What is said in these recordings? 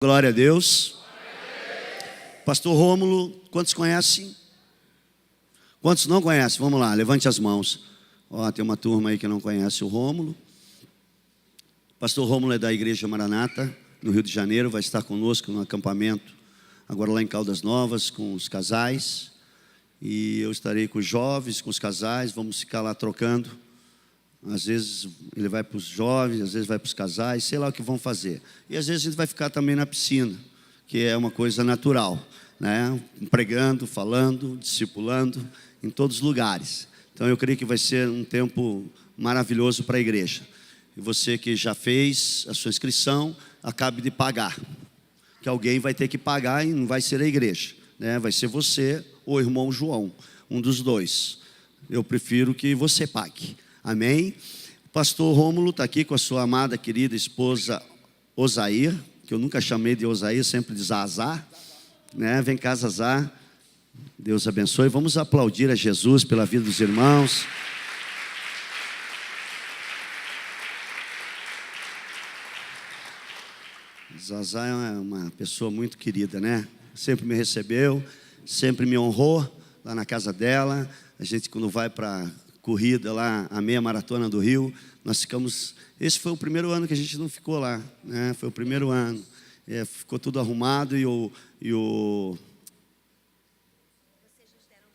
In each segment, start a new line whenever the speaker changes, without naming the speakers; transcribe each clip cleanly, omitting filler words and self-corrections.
Glória a Deus. Pastor Rômulo, quantos conhecem? Quantos não conhecem? Vamos lá, levante as mãos. Ó, tem uma turma aí que não conhece o Rômulo. Pastor Rômulo é da Igreja Maranata, no Rio de Janeiro, vai estar conosco no acampamento, agora lá em Caldas Novas, com os casais. E eu estarei com os jovens, com os casais, vamos ficar lá trocando. Às vezes ele vai para os jovens, às vezes vai para os casais, sei lá o que vão fazer. E às vezes a gente vai ficar também na piscina, que é uma coisa natural, né? Pregando, falando, discipulando, em todos os lugares. Então eu creio que vai ser um tempo maravilhoso para a igreja. E você que já fez a sua inscrição, acabe de pagar. Que alguém vai ter que pagar e não vai ser a igreja, né? Vai ser você ou o irmão João, um dos dois. Eu prefiro que você pague. Amém? O pastor Rômulo está aqui com a sua amada, querida esposa Osair, que eu nunca chamei de Osair, sempre de Zazá, né? Vem cá, Zazá. Deus abençoe. Vamos aplaudir a Jesus pela vida dos irmãos. Zazá é uma pessoa muito querida, né? Sempre me recebeu, sempre me honrou lá na casa dela. A gente, quando vai para corrida lá, a meia maratona do Rio, nós ficamos, esse foi o primeiro ano que a gente não ficou lá, né? Foi o primeiro ano, ficou tudo arrumado e o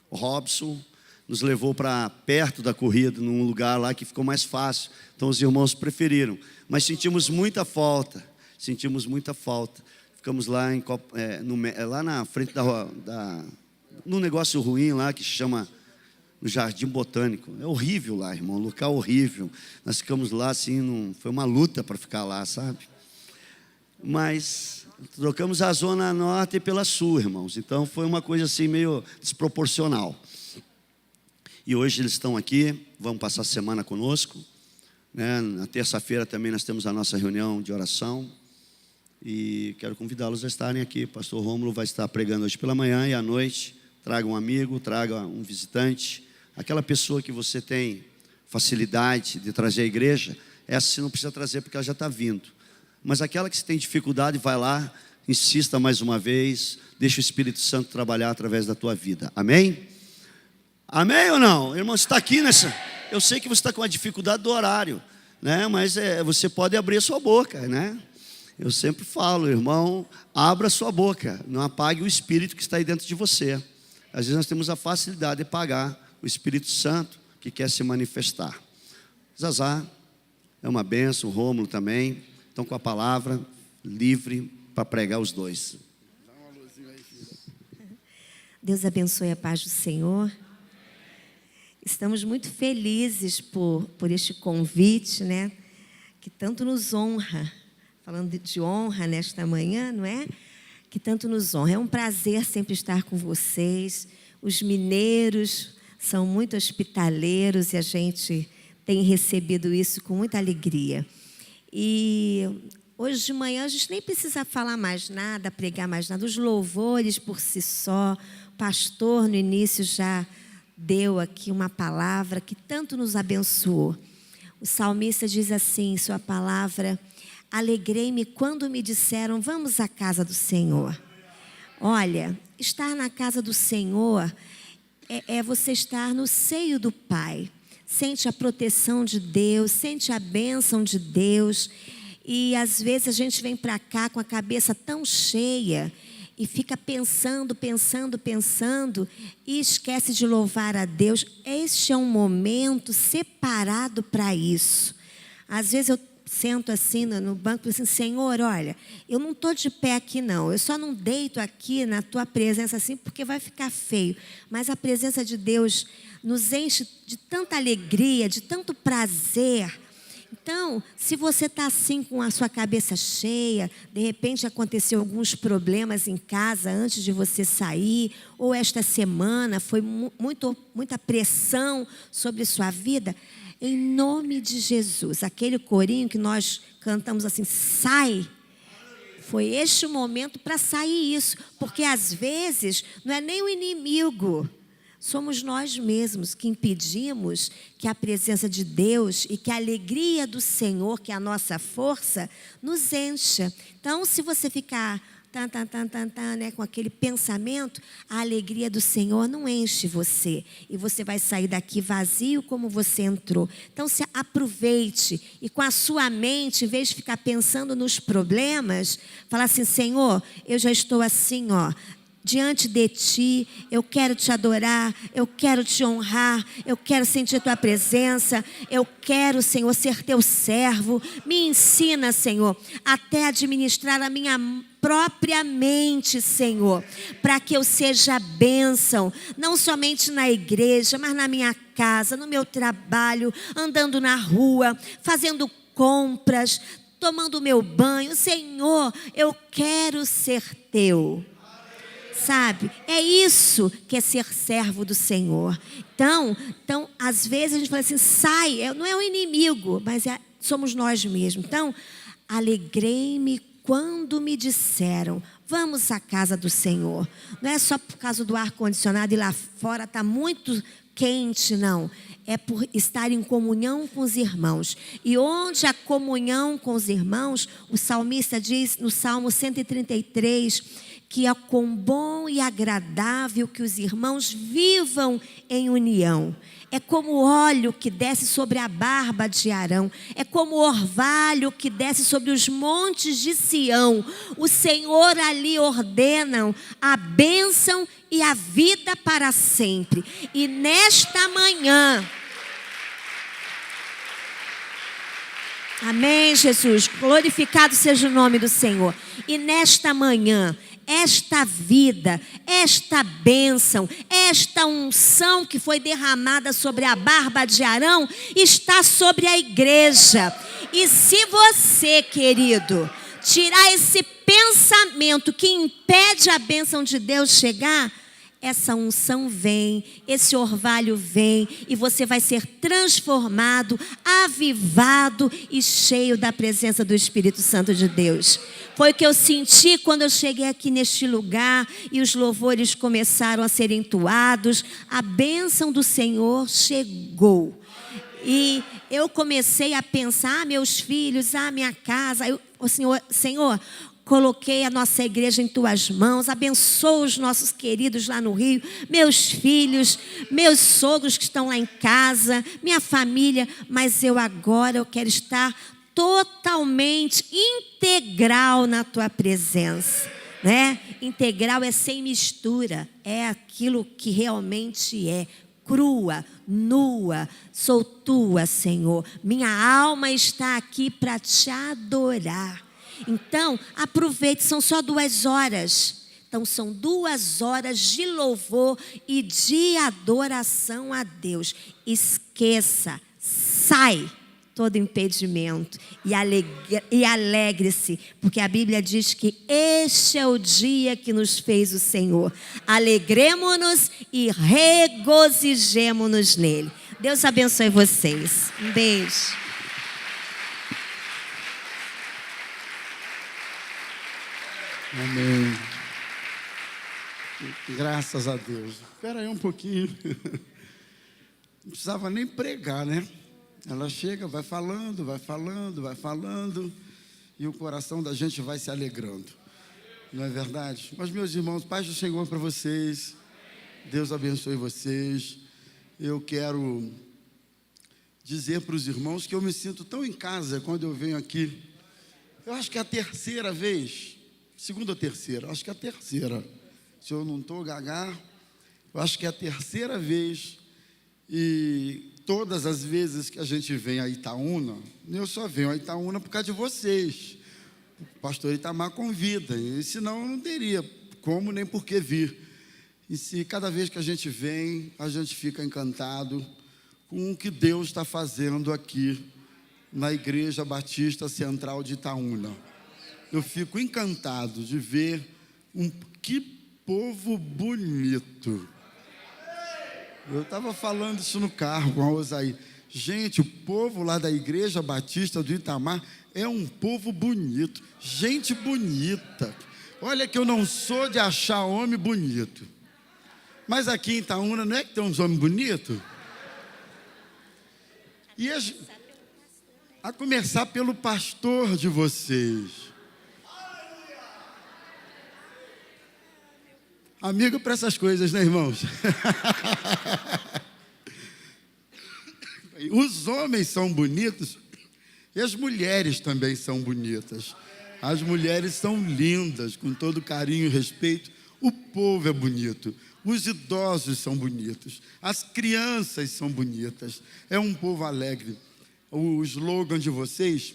Robson nos levou para perto da corrida, num lugar lá que ficou mais fácil, então os irmãos preferiram, mas sentimos muita falta, ficamos lá, lá na frente num negócio ruim lá que se chama no Jardim Botânico. É horrível lá, irmão, um local horrível. Nós ficamos lá assim, foi uma luta para ficar lá, sabe? Mas trocamos a zona norte pela sul, irmãos. Então foi uma coisa assim meio desproporcional. E hoje eles estão aqui, vão passar a semana conosco, né? Na terça-feira também nós temos a nossa reunião de oração. E quero convidá-los a estarem aqui. Pastor Rômulo vai estar pregando hoje pela manhã e à noite. Traga um amigo, traga um visitante. Aquela pessoa que você tem facilidade de trazer à igreja, essa você não precisa trazer porque ela já está vindo. Mas aquela que você tem dificuldade, vai lá, insista mais uma vez, deixa o Espírito Santo trabalhar através da tua vida. Amém? Amém ou não? Irmão, você está aqui nessa... Eu sei que você está com a dificuldade do horário, né? Mas você pode abrir a sua boca, né? Eu sempre falo, irmão, abra a sua boca, não apague o Espírito que está aí dentro de você. Às vezes nós temos a facilidade de apagar o Espírito Santo que quer se manifestar. Zazá é uma bênção, o Rômulo também. Estão com a palavra livre para pregar os dois.
Deus abençoe a paz do Senhor. Estamos muito felizes por este convite, né? Que tanto nos honra. Falando de honra nesta manhã, não é? Que tanto nos honra. É um prazer sempre estar com vocês. Os mineiros são muito hospitaleiros e a gente tem recebido isso com muita alegria. E hoje de manhã a gente nem precisa falar mais nada, pregar mais nada. Os louvores por si só. O pastor no início já deu aqui uma palavra que tanto nos abençoou. O salmista diz assim, sua palavra: alegrei-me quando me disseram, vamos à casa do Senhor. Olha, estar na casa do Senhor é você estar no seio do Pai. Sente a proteção de Deus, sente a bênção de Deus. E às vezes a gente vem para cá com a cabeça tão cheia e fica pensando e esquece de louvar a Deus. Este é um momento separado para isso. Às vezes eu sento assim no banco e assim, Senhor, olha, eu não estou de pé aqui não, eu só não deito aqui na tua presença assim porque vai ficar feio, mas a presença de Deus nos enche de tanta alegria, de tanto prazer. Então, se você está assim com a sua cabeça cheia, de repente aconteceu alguns problemas em casa antes de você sair, ou esta semana foi muita pressão sobre sua vida, em nome de Jesus, aquele corinho que nós cantamos assim, sai, foi este o momento para sair isso, porque às vezes não é nem o inimigo somos nós mesmos que impedimos que a presença de Deus e que a alegria do Senhor, que é a nossa força, nos encha. Então, se você ficar né, com aquele pensamento, a alegria do Senhor não enche você. E você vai sair daqui vazio como você entrou. Então, se aproveite e com a sua mente, em vez de ficar pensando nos problemas, fala assim: Senhor, eu já estou assim, diante de Ti, eu quero Te adorar, eu quero Te honrar, eu quero sentir Tua presença, eu quero, Senhor, ser Teu servo. Me ensina, Senhor, até administrar a minha própria mente, Senhor, para que eu seja bênção, não somente na igreja, mas na minha casa, no meu trabalho, andando na rua, fazendo compras, tomando meu banho. Senhor, eu quero ser Teu. Sabe, é isso que é ser servo do Senhor. Então, às vezes a gente fala assim, sai, não é o inimigo, mas somos nós mesmos. Então, alegrei-me quando me disseram, vamos à casa do Senhor. Não é só por causa do ar-condicionado e lá fora está muito quente, não. É por estar em comunhão com os irmãos. E onde a comunhão com os irmãos, o salmista diz no Salmo 133, que é quão bom e agradável que os irmãos vivam em união. É como o óleo que desce sobre a barba de Arão. É como o orvalho que desce sobre os montes de Sião. O Senhor ali ordena a bênção e a vida para sempre. E nesta manhã... Amém, Jesus. Glorificado seja o nome do Senhor. E nesta manhã... esta vida, esta bênção, esta unção que foi derramada sobre a barba de Arão está sobre a igreja. E se você, querido, tirar esse pensamento que impede a bênção de Deus chegar, essa unção vem, esse orvalho vem e você vai ser transformado, avivado e cheio da presença do Espírito Santo de Deus. Foi o que eu senti quando eu cheguei aqui neste lugar e os louvores começaram a ser entoados. A bênção do Senhor chegou. E eu comecei a pensar, meus filhos, minha casa. Senhor, coloquei a nossa igreja em Tuas mãos, abençoa os nossos queridos lá no Rio, meus filhos, meus sogros que estão lá em casa, minha família, mas eu quero estar totalmente integral na Tua presença, né? Integral é sem mistura, é aquilo que realmente é. Crua, nua, sou Tua, Senhor. Minha alma está aqui para Te adorar. Então, aproveite, são só 2 horas. Então, são 2 horas de louvor e de adoração a Deus. Esqueça, sai todo impedimento e alegre-se, porque a Bíblia diz que este é o dia que nos fez o Senhor. Alegremo-nos e regozijemo-nos nele. Deus abençoe vocês. Um beijo.
Amém. Graças a Deus. Espera aí um pouquinho. Não precisava nem pregar, né? Ela chega, vai falando, vai falando, vai falando, e o coração da gente vai se alegrando. Não é verdade? Mas, meus irmãos, paz do Senhor para vocês. Deus abençoe vocês. Eu quero dizer para os irmãos que eu me sinto tão em casa quando eu venho aqui. Eu acho que é a terceira vez, segunda ou terceira, acho que é a terceira. Se eu não estou gaga, eu acho que é a terceira vez. E todas as vezes que a gente vem a Itaúna, eu só venho a Itaúna por causa de vocês. O pastor Itamar convida, e senão eu não teria como nem por que vir. E se cada vez que a gente vem, a gente fica encantado com o que Deus está fazendo aqui na Igreja Batista Central de Itaúna. Eu fico encantado de ver que povo bonito. Eu estava falando isso no carro com a Osaí. Gente, o povo lá da Igreja Batista do Itamar é um povo bonito. Gente bonita. Olha que eu não sou de achar homem bonito. Mas aqui em Itaúna não é que tem uns homens bonitos? E a começar pelo pastor de vocês. Amigo para essas coisas, né, irmãos? Os homens são bonitos e as mulheres também são bonitas. As mulheres são lindas, com todo carinho e respeito. O povo é bonito. Os idosos são bonitos. As crianças são bonitas. É um povo alegre. O slogan de vocês,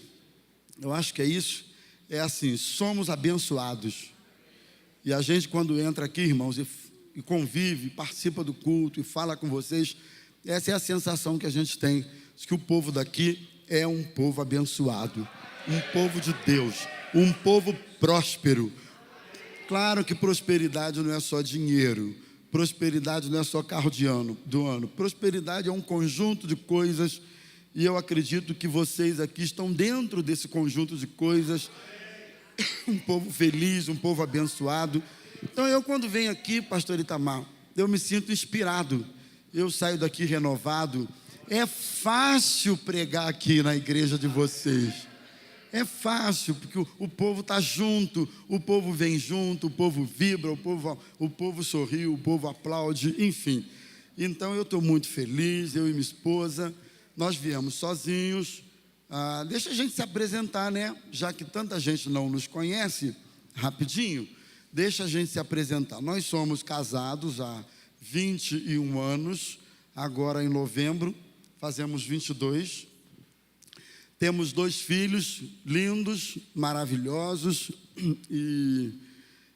eu acho que é isso, é assim: somos abençoados. E a gente, quando entra aqui, irmãos, e convive, participa do culto e fala com vocês, essa é a sensação que a gente tem, de que o povo daqui é um povo abençoado, um povo de Deus, um povo próspero. Claro que prosperidade não é só dinheiro, prosperidade não é só carro do ano. Prosperidade é um conjunto de coisas, e eu acredito que vocês aqui estão dentro desse conjunto de coisas. Um povo feliz, um povo abençoado. Então eu, quando venho aqui, pastor Itamar, eu me sinto inspirado. Eu saio daqui renovado. É fácil pregar aqui na igreja de vocês. É fácil, porque o povo está junto, o povo vem junto, o povo vibra, o povo sorri, o povo aplaude, enfim. Então eu estou muito feliz, eu e minha esposa, nós viemos sozinhos. Deixa a gente se apresentar, né? Já que tanta gente não nos conhece, rapidinho, deixa a gente se apresentar. Nós somos casados há 21 anos, agora em novembro, fazemos 22. Temos 2 filhos lindos, maravilhosos, e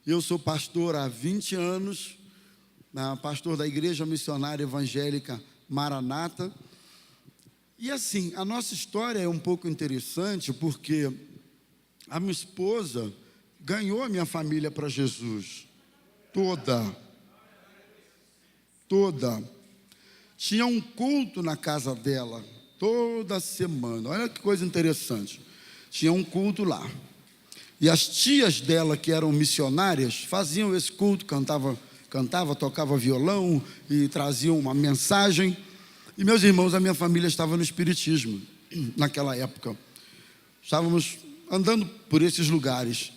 eu sou pastor há 20 anos, pastor da Igreja Missionária Evangélica Maranata. E assim, a nossa história é um pouco interessante, porque a minha esposa ganhou a minha família para Jesus, toda. Tinha um culto na casa dela, toda semana. Olha que coisa interessante, tinha um culto lá, e as tias dela, que eram missionárias, faziam esse culto, cantava, tocava violão e traziam uma mensagem. E meus irmãos, a minha família estava no espiritismo naquela época. Estávamos andando por esses lugares.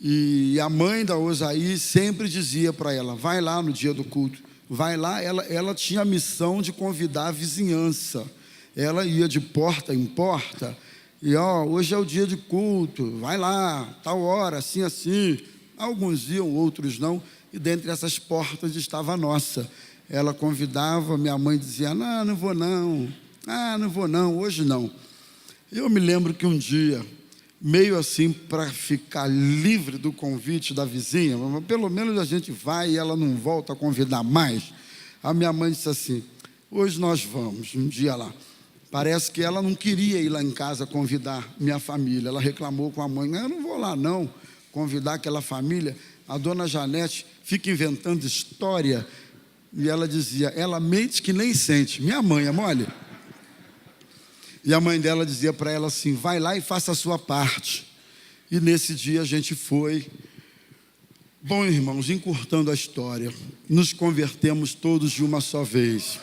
E a mãe da Osaí sempre dizia para ela: vai lá no dia do culto, vai lá. Ela tinha a missão de convidar a vizinhança. Ela ia de porta em porta. E hoje é o dia de culto, vai lá, tal hora, assim, assim. Alguns iam, outros não. E dentre essas portas estava a nossa. Ela convidava, minha mãe dizia: não vou não, hoje não. Eu me lembro que um dia, meio assim, para ficar livre do convite da vizinha, pelo menos a gente vai e ela não volta a convidar mais, a minha mãe disse assim: hoje nós vamos, um dia lá. Parece que ela não queria ir lá em casa convidar minha família, ela reclamou com a mãe: eu não vou lá não, convidar aquela família. A dona Janete fica inventando história. E ela dizia: ela mente que nem sente. Minha mãe é mole. E a mãe dela dizia para ela assim: vai lá e faça a sua parte. E nesse dia a gente foi. Bom, irmãos, encurtando a história, nos convertemos todos de uma só vez.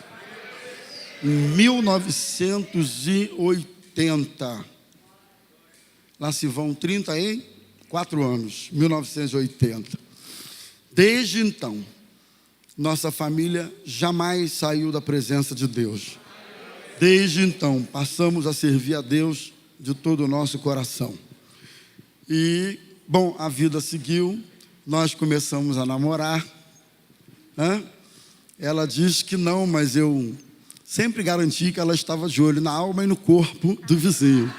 Em 1980. Lá se vão 34 anos. 1980. Desde então, nossa família jamais saiu da presença de Deus. Desde então, passamos a servir a Deus de todo o nosso coração. E, bom, a vida seguiu, nós começamos a namorar. Ela diz que não, mas eu sempre garanti que ela estava de olho na alma e no corpo do vizinho.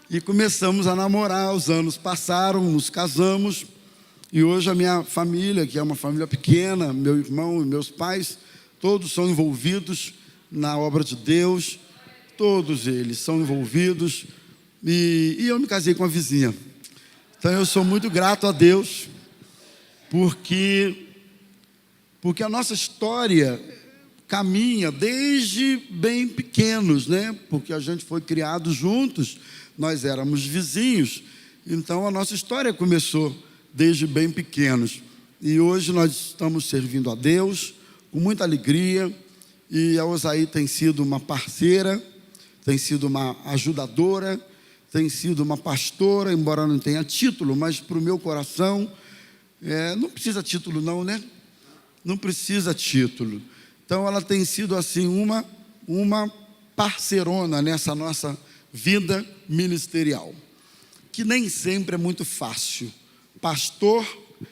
E começamos a namorar, os anos passaram, nos casamos. E hoje a minha família, que é uma família pequena, meu irmão e meus pais, todos são envolvidos na obra de Deus, todos eles são envolvidos, e eu me casei com a vizinha. Então eu sou muito grato a Deus, porque a nossa história caminha desde bem pequenos, né? Porque a gente foi criado juntos, nós éramos vizinhos, então a nossa história começou desde bem pequenos. E hoje nós estamos servindo a Deus com muita alegria. E a Osaí tem sido uma parceira, tem sido uma ajudadora, tem sido uma pastora, embora não tenha título, mas para o meu coração, não precisa título não, né? Não precisa título. Então ela tem sido assim uma parceirona nessa nossa vida ministerial, que nem sempre é muito fácil. Pastor,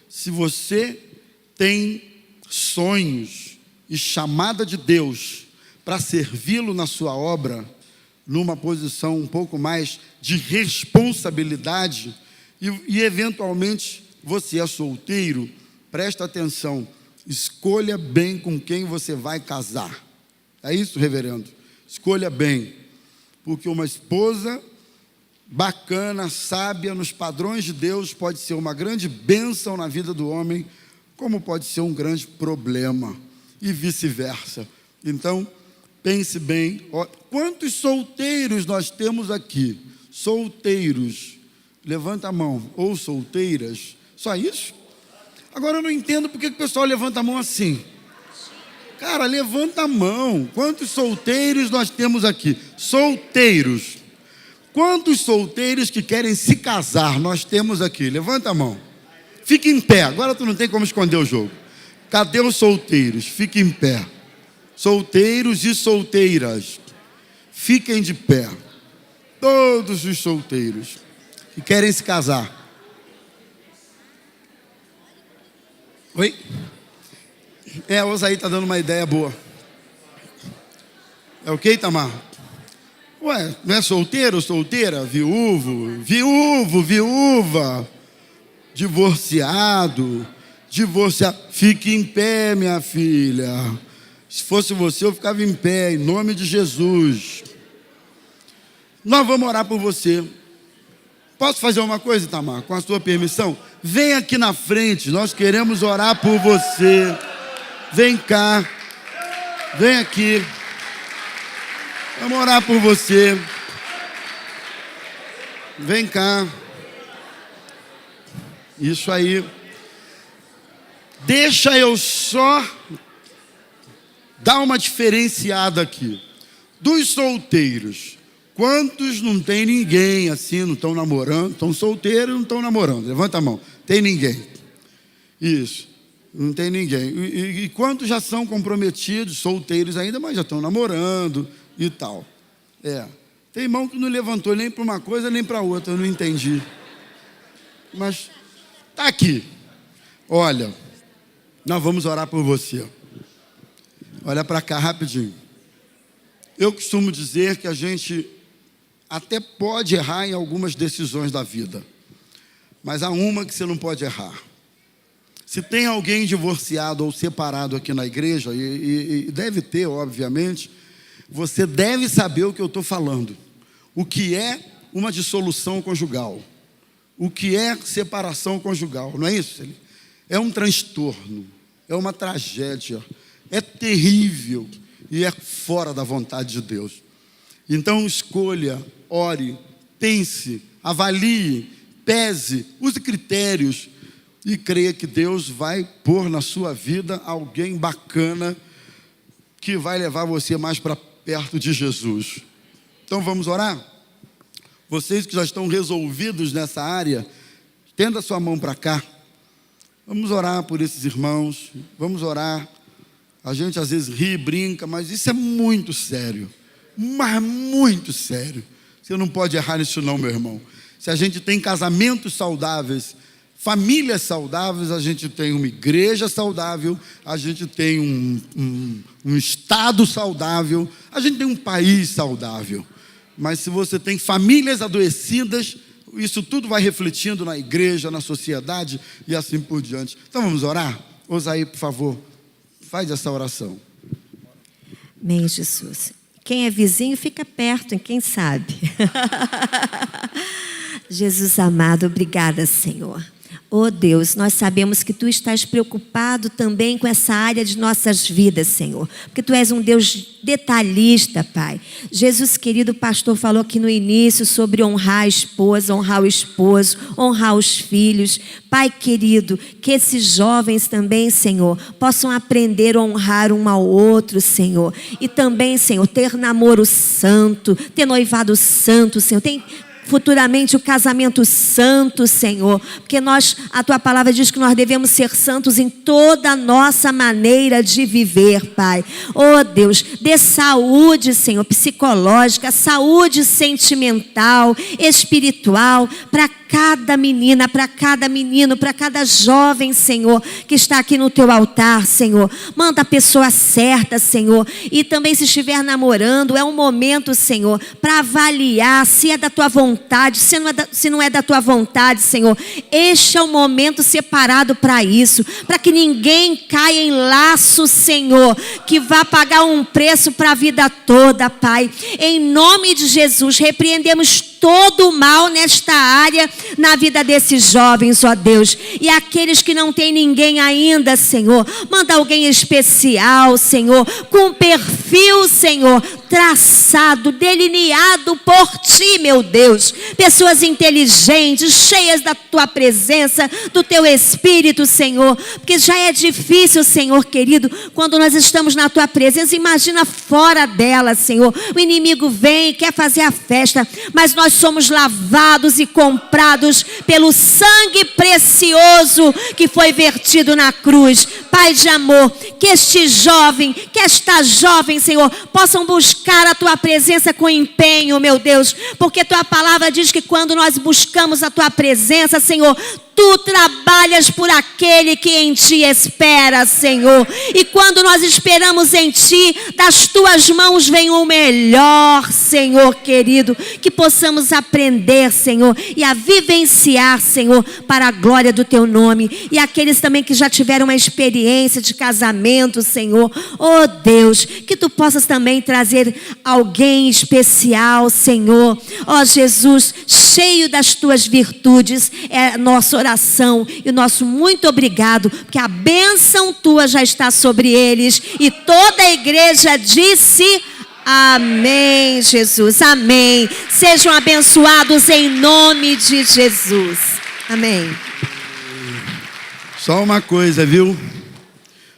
se você tem sonhos e chamada de Deus para servi-lo na sua obra, numa posição um pouco mais de responsabilidade, e eventualmente você é solteiro, presta atenção, escolha bem com quem você vai casar. É isso, reverendo? Escolha bem, porque uma esposa bacana, sábia, nos padrões de Deus, pode ser uma grande bênção na vida do homem, como pode ser um grande problema, e vice-versa. Então, pense bem. Quantos solteiros nós temos aqui? Solteiros, levanta a mão. Ou solteiras, só isso? Agora eu não entendo porque o pessoal levanta a mão assim. Cara, levanta a mão. Quantos solteiros nós temos aqui? Solteiros. Quantos solteiros que querem se casar nós temos aqui? Levanta a mão. Fique em pé. Agora tu não tem como esconder o jogo. Cadê os solteiros? Fique em pé. Solteiros e solteiras, fiquem de pé. Todos os solteiros que querem se casar. Oi? A Osaí está dando uma ideia boa. É ok, Tamar? Ué, não é solteiro ou solteira? Viúvo, viúva, divorciado. Fique em pé, minha filha. Se fosse você, eu ficava em pé, em nome de Jesus. Nós vamos orar por você. Posso fazer uma coisa, Tamar, com a sua permissão? Vem aqui na frente, nós queremos orar por você. Vem cá, vem aqui. Vamos orar por você. Vem cá. Isso aí. Deixa eu só dar uma diferenciada aqui. Dos solteiros, quantos não tem ninguém assim, não estão namorando, estão solteiros e não estão namorando? Levanta a mão. Tem ninguém. Isso. Não tem ninguém. E quantos já são comprometidos, solteiros ainda, mas já estão namorando e tal? Tem mão que não levantou nem para uma coisa nem para outra, eu não entendi. Mas está aqui. Olha, nós vamos orar por você. Olha para cá rapidinho. Eu costumo dizer que a gente até pode errar em algumas decisões da vida, mas há uma que você não pode errar. Se tem alguém divorciado ou separado aqui na igreja, e deve ter, obviamente, você deve saber o que eu estou falando. O que é uma dissolução conjugal? O que é separação conjugal? Não é isso? É um transtorno, é uma tragédia, é terrível e é fora da vontade de Deus. Então escolha, ore, pense, avalie, pese, use critérios e creia que Deus vai pôr na sua vida alguém bacana que vai levar você mais para perto de Jesus. Então vamos orar? Vocês que já estão resolvidos nessa área, estenda a sua mão para cá. Vamos orar por esses irmãos, vamos orar. A gente às vezes ri e brinca, mas isso é muito sério, mas muito sério. Você não pode errar nisso não, meu irmão. Se a gente tem casamentos saudáveis, famílias saudáveis, a gente tem uma igreja saudável, a gente tem um estado saudável, a gente tem um país saudável. Mas se você tem famílias adoecidas, isso tudo vai refletindo na igreja, na sociedade e assim por diante. Então vamos orar? Osaí, por favor, faz essa oração.
Amém, Jesus. Quem é vizinho, fica perto, quem sabe. Jesus amado, obrigada, Senhor. Oh Deus, nós sabemos que Tu estás preocupado também com essa área de nossas vidas, Senhor. Porque Tu és um Deus detalhista, Pai. Jesus querido, o pastor falou aqui no início sobre honrar a esposa, honrar o esposo, honrar os filhos. Pai querido, que esses jovens também, Senhor, possam aprender a honrar um ao outro, Senhor. E também, Senhor, ter namoro santo, ter noivado santo, Senhor. Tem futuramente o casamento santo, Senhor, porque a Tua palavra diz que nós devemos ser santos em toda a nossa maneira de viver, Pai. Oh Deus, dê saúde, Senhor, psicológica, saúde sentimental, espiritual, para cada menina, para cada menino, para cada jovem, Senhor, que está aqui no Teu altar, Senhor. Manda a pessoa certa, Senhor. E também se estiver namorando, é um momento, Senhor, para avaliar se é da Tua vontade, se não é da Tua vontade, Senhor. Este é o momento separado para isso, para que ninguém caia em laço, Senhor, que vá pagar um preço para a vida toda, Pai. Em nome de Jesus, repreendemos todo o mal nesta área, na vida desses jovens, ó Deus. E aqueles que não têm ninguém ainda, Senhor, manda alguém especial, Senhor, com perfil, Senhor, traçado, delineado por Ti, meu Deus. Pessoas inteligentes, cheias da Tua presença, do Teu Espírito, Senhor. Porque já é difícil, Senhor querido, quando nós estamos na Tua presença. Imagina fora dela, Senhor. O inimigo vem e quer fazer a festa, mas nós somos lavados e comprados pelo sangue precioso que foi vertido na cruz. Pai de amor, que este jovem, que esta jovem, Senhor, possam buscar a Tua presença com empenho, meu Deus, porque Tua palavra diz que quando nós buscamos a Tua presença, Senhor, Tu trabalhas por aquele que em Ti espera, Senhor. E quando nós esperamos em Ti, das Tuas mãos vem o melhor, Senhor querido. Que possamos aprender, Senhor, e a vivenciar, Senhor, para a glória do Teu nome. E aqueles também que já tiveram uma experiência de casamento, Senhor. Oh Deus, que Tu possas também trazer alguém especial, Senhor. Oh Jesus, cheio das Tuas virtudes, é a nossa oração e o nosso muito obrigado, porque a bênção Tua já está sobre eles. E toda a igreja disse amém, Jesus, amém. Sejam abençoados em nome de Jesus, amém.
Só uma coisa, viu?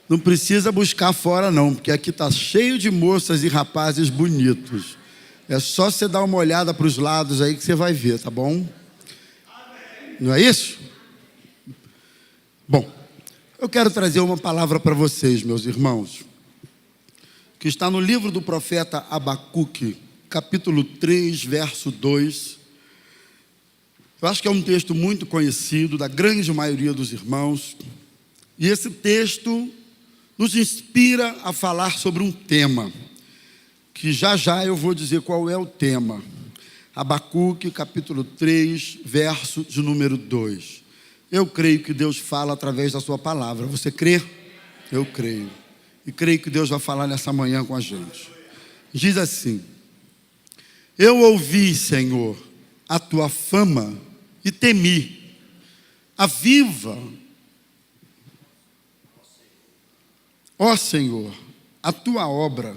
Não precisa buscar fora não, porque aqui está cheio de moças e rapazes bonitos. É só você dar uma olhada para os lados aí que você vai ver, tá bom? Não é isso? Bom, eu quero trazer uma palavra para vocês, meus irmãos, que está no livro do profeta Abacuque, capítulo 3, verso 2. Eu acho que é um texto muito conhecido da grande maioria dos irmãos. E esse texto nos inspira a falar sobre um tema, que já eu vou dizer qual é o tema. Abacuque, capítulo 3, verso de número 2. Eu creio que Deus fala através da sua palavra. Você crê? Eu creio. E creio que Deus vai falar nessa manhã com a gente. Diz assim: eu ouvi, Senhor, a Tua fama e temi. Aviva, ó Senhor, a Tua obra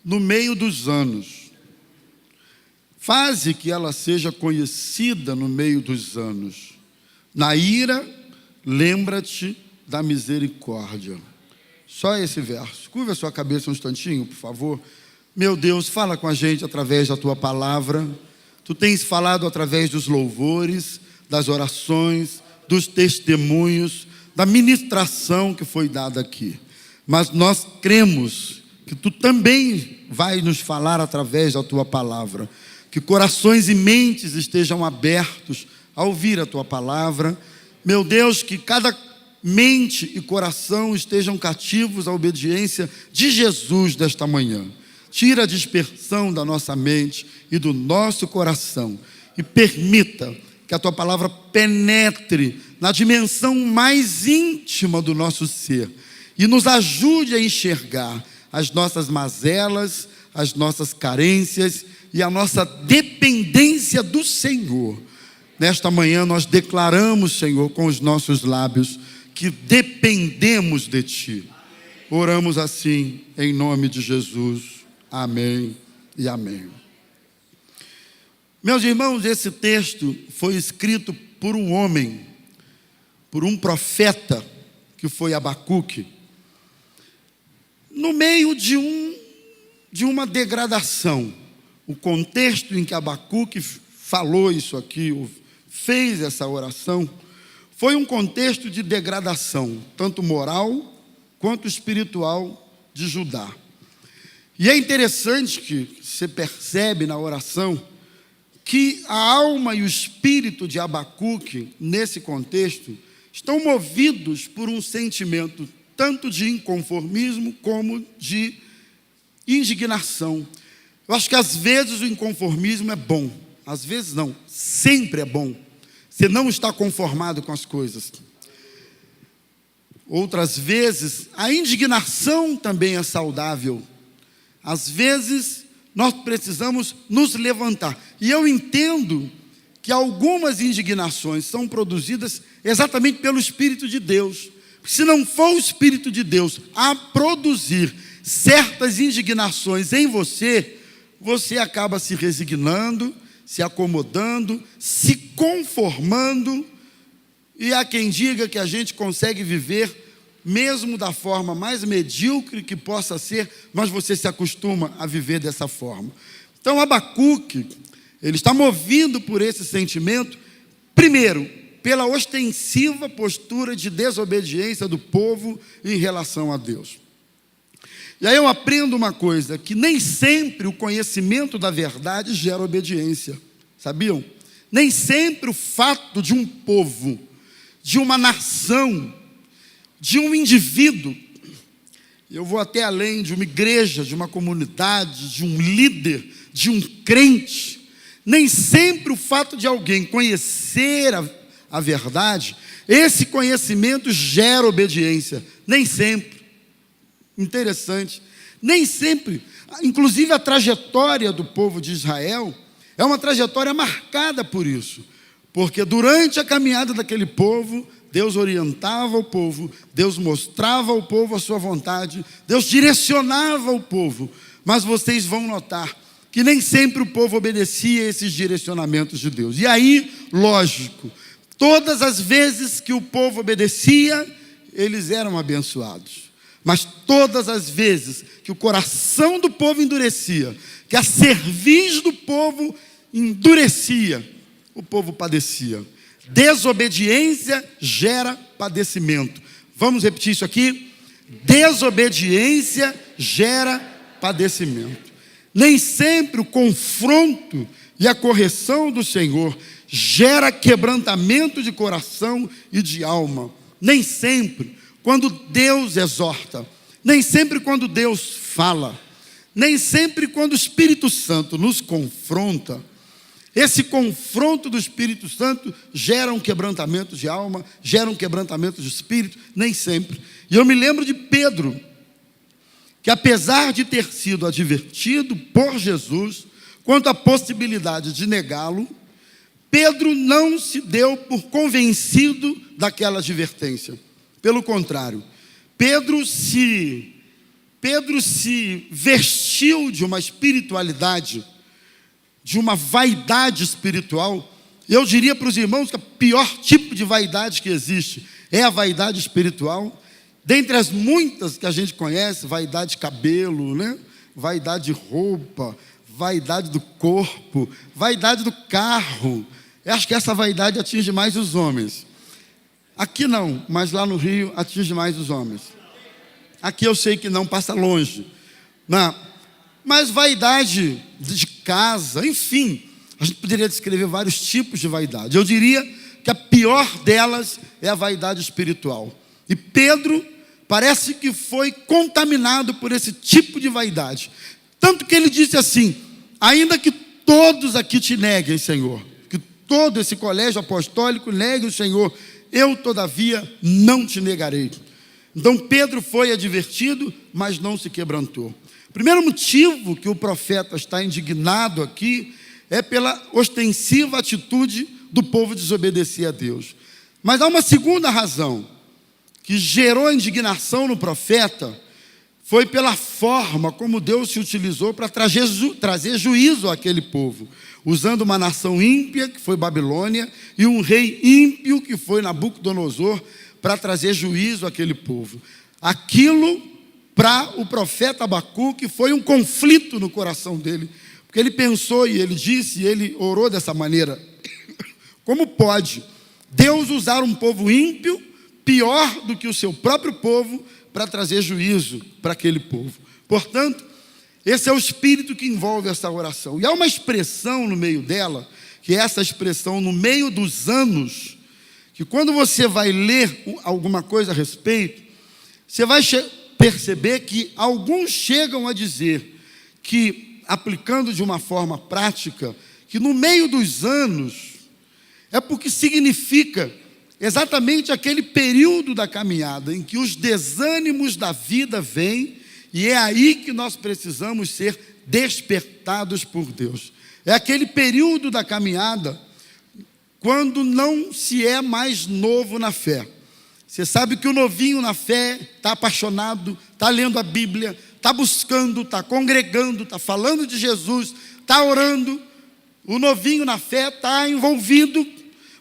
no meio dos anos. Faze que ela seja conhecida no meio dos anos. Na ira, lembra-te da misericórdia. Só esse verso. Curva a sua cabeça um instantinho, por favor. Meu Deus, fala com a gente através da Tua palavra. Tu tens falado através dos louvores, das orações, dos testemunhos, da ministração que foi dada aqui. Mas nós cremos que Tu também vai nos falar através da Tua palavra. Que corações e mentes estejam abertos a ouvir a Tua palavra. Meu Deus, que cada mente e coração estejam cativos à obediência de Jesus desta manhã. Tira a dispersão da nossa mente e do nosso coração e permita que a Tua palavra penetre na dimensão mais íntima do nosso ser e nos ajude a enxergar as nossas mazelas, as nossas carências e a nossa dependência do Senhor. nesta manhã nós declaramos, Senhor, com os nossos lábios, que dependemos de Ti. Oramos assim, em nome de Jesus. Amém e amém. Meus irmãos, esse texto foi escrito por um homem, por um profeta, que foi Abacuque, no meio de uma degradação. O contexto em que Abacuque falou isso aqui, fez essa oração, foi um contexto de degradação, tanto moral quanto espiritual de Judá. E é interessante que você percebe na oração que a alma e o espírito de Abacuque, nesse contexto, estão movidos por um sentimento tanto de inconformismo como de indignação. Eu acho que às vezes o inconformismo é bom, às vezes não, sempre é bom. Você não está conformado com as coisas. Outras vezes, a indignação também é saudável. Às vezes, nós precisamos nos levantar. E eu entendo que algumas indignações são produzidas exatamente pelo Espírito de Deus. Se não for o Espírito de Deus a produzir certas indignações em você, você acaba se resignando, se acomodando, se conformando, e há quem diga que a gente consegue viver mesmo da forma mais medíocre que possa ser, mas você se acostuma a viver dessa forma. Então Abacuque, ele está movido por esse sentimento, primeiro, pela ostensiva postura de desobediência do povo em relação a Deus. E aí eu aprendo uma coisa, que nem sempre o conhecimento da verdade gera obediência, sabiam? Nem sempre o fato de um povo, de uma nação, de um indivíduo, eu vou até além de uma igreja, de uma comunidade, de um líder, de um crente, nem sempre o fato de alguém conhecer a verdade, esse conhecimento gera obediência, nem sempre. Interessante, nem sempre, inclusive a trajetória do povo de Israel é uma trajetória marcada por isso, porque durante a caminhada daquele povo, Deus orientava o povo, Deus mostrava ao povo a sua vontade, Deus direcionava o povo, mas vocês vão notar que nem sempre o povo obedecia a esses direcionamentos de Deus. E aí, lógico, todas as vezes que o povo obedecia, eles eram abençoados. Mas todas as vezes que o coração do povo endurecia, que a cerviz do povo endurecia, o povo padecia. Desobediência gera padecimento. Vamos repetir isso aqui? Desobediência gera padecimento. Nem sempre o confronto e a correção do Senhor gera quebrantamento de coração e de alma. Nem sempre quando Deus exorta, nem sempre quando Deus fala, nem sempre quando o Espírito Santo nos confronta, esse confronto do Espírito Santo gera um quebrantamento de alma, gera um quebrantamento de espírito, nem sempre. E eu me lembro de Pedro, que apesar de ter sido advertido por Jesus quanto à possibilidade de negá-lo, Pedro não se deu por convencido daquela advertência. Pelo contrário, Pedro se vestiu de uma espiritualidade, de uma vaidade espiritual. Eu diria para os irmãos que o pior tipo de vaidade que existe é a vaidade espiritual. Dentre as muitas que a gente conhece, vaidade de cabelo, né? Vaidade de roupa, vaidade do corpo, vaidade do carro. Eu acho que essa vaidade atinge mais os homens. Aqui não, mas lá no Rio atinge mais os homens. Aqui eu sei que não, passa longe. Não. Mas vaidade de casa, enfim, a gente poderia descrever vários tipos de vaidade. Eu diria que a pior delas é a vaidade espiritual. E Pedro parece que foi contaminado por esse tipo de vaidade. Tanto que ele disse assim: ainda que todos aqui te neguem, Senhor, que todo esse colégio apostólico negue o Senhor, eu, todavia, não te negarei. Então Pedro foi advertido, mas não se quebrantou. O primeiro motivo que o profeta está indignado aqui é pela ostensiva atitude do povo desobedecer a Deus. Mas há uma segunda razão que gerou indignação no profeta, foi pela forma como Deus se utilizou para trazer juízo àquele povo, usando uma nação ímpia, que foi Babilônia, e um rei ímpio, que foi Nabucodonosor, para trazer juízo àquele povo. Aquilo, para o profeta Abacuque, foi um conflito no coração dele, porque ele pensou e ele disse, e ele orou dessa maneira: como pode Deus usar um povo ímpio, pior do que o seu próprio povo, para trazer juízo para aquele povo? Portanto, esse é o espírito que envolve essa oração. E há uma expressão no meio dela, que é essa expressão no meio dos anos, que quando você vai ler alguma coisa a respeito, você vai perceber que alguns chegam a dizer que, aplicando de uma forma prática, que no meio dos anos é porque significa exatamente aquele período da caminhada em que os desânimos da vida vêm, e é aí que nós precisamos ser despertados por Deus. É aquele período da caminhada quando não se é mais novo na fé. Você sabe que o novinho na fé está apaixonado, está lendo a Bíblia, está buscando, está congregando, está falando de Jesus, está orando. O novinho na fé está envolvido.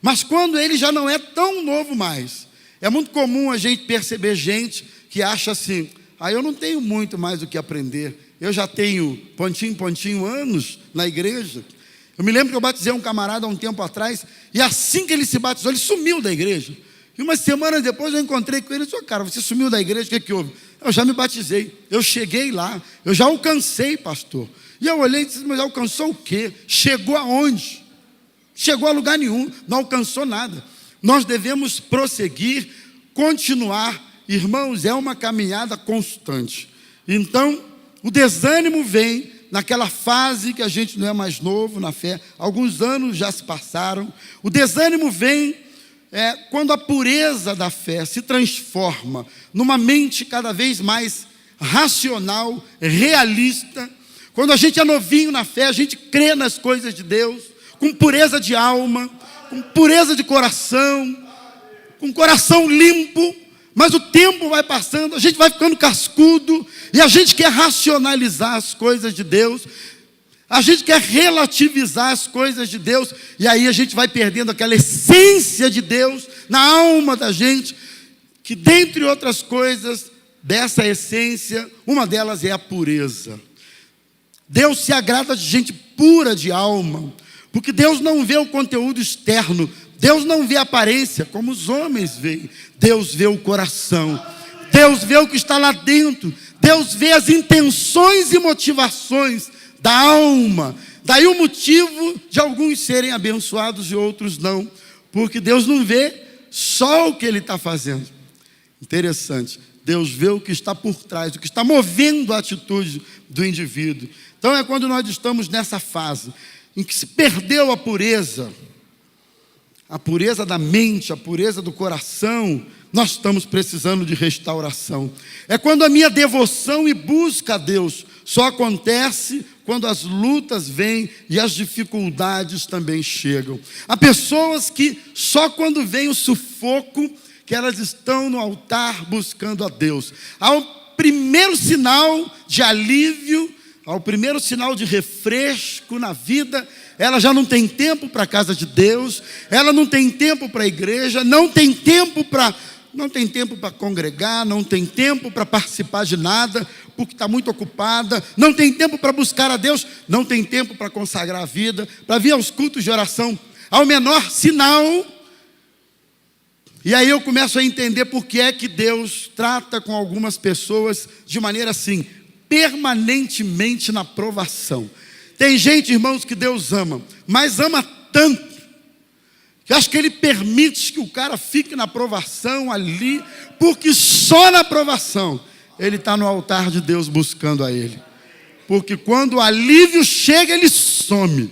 Mas quando ele já não é tão novo mais, é muito comum a gente perceber gente que acha assim: eu não tenho muito mais o que aprender, eu já tenho pontinho anos na igreja. Eu me lembro que eu batizei um camarada há um tempo atrás, e assim que ele se batizou, ele sumiu da igreja. E umas semanas depois eu encontrei com ele e disse: cara, você sumiu da igreja, o que houve? Eu já me batizei, eu cheguei lá, eu já alcancei, pastor. E eu olhei e disse: mas alcançou o quê? Chegou aonde? Chegou a lugar nenhum, não alcançou nada. Nós devemos prosseguir, continuar. Irmãos, é uma caminhada constante. Então, o desânimo vem naquela fase que a gente não é mais novo na fé. Alguns anos já se passaram. O desânimo vem quando a pureza da fé se transforma numa mente cada vez mais racional, realista. Quando a gente é novinho na fé, a gente crê nas coisas de Deus, com pureza de alma, com pureza de coração, com coração limpo. Mas o tempo vai passando, a gente vai ficando cascudo, e a gente quer racionalizar as coisas de Deus, a gente quer relativizar as coisas de Deus, e aí a gente vai perdendo aquela essência de Deus na alma da gente, que dentre outras coisas, dessa essência, uma delas é a pureza. Deus se agrada de gente pura de alma, porque Deus não vê o conteúdo externo, Deus não vê a aparência como os homens veem. Deus vê o coração, Deus vê o que está lá dentro, Deus vê as intenções e motivações da alma. Daí o motivo de alguns serem abençoados e outros não, porque Deus não vê só o que Ele está fazendo. Interessante, Deus vê o que está por trás, o que está movendo a atitude do indivíduo. Então é quando nós estamos nessa fase em que se perdeu a pureza da mente, a pureza do coração, nós estamos precisando de restauração. É quando a minha devoção e busca a Deus só acontece quando as lutas vêm e as dificuldades também chegam. Há pessoas que só quando vem o sufoco que elas estão no altar buscando a Deus. Ao primeiro sinal de alívio, ao primeiro sinal de refresco na vida, ela já não tem tempo para a casa de Deus, ela não tem tempo para a igreja, não tem tempo para congregar, não tem tempo para participar de nada, porque está muito ocupada, não tem tempo para buscar a Deus, não tem tempo para consagrar a vida, para vir aos cultos de oração, ao menor sinal. E aí eu começo a entender por que é que Deus trata com algumas pessoas de maneira assim, permanentemente na provação. Tem gente, irmãos, que Deus ama, mas ama tanto, que acho que Ele permite que o cara fique na provação ali, porque só na provação ele está no altar de Deus buscando a Ele. Porque quando o alívio chega, ele some.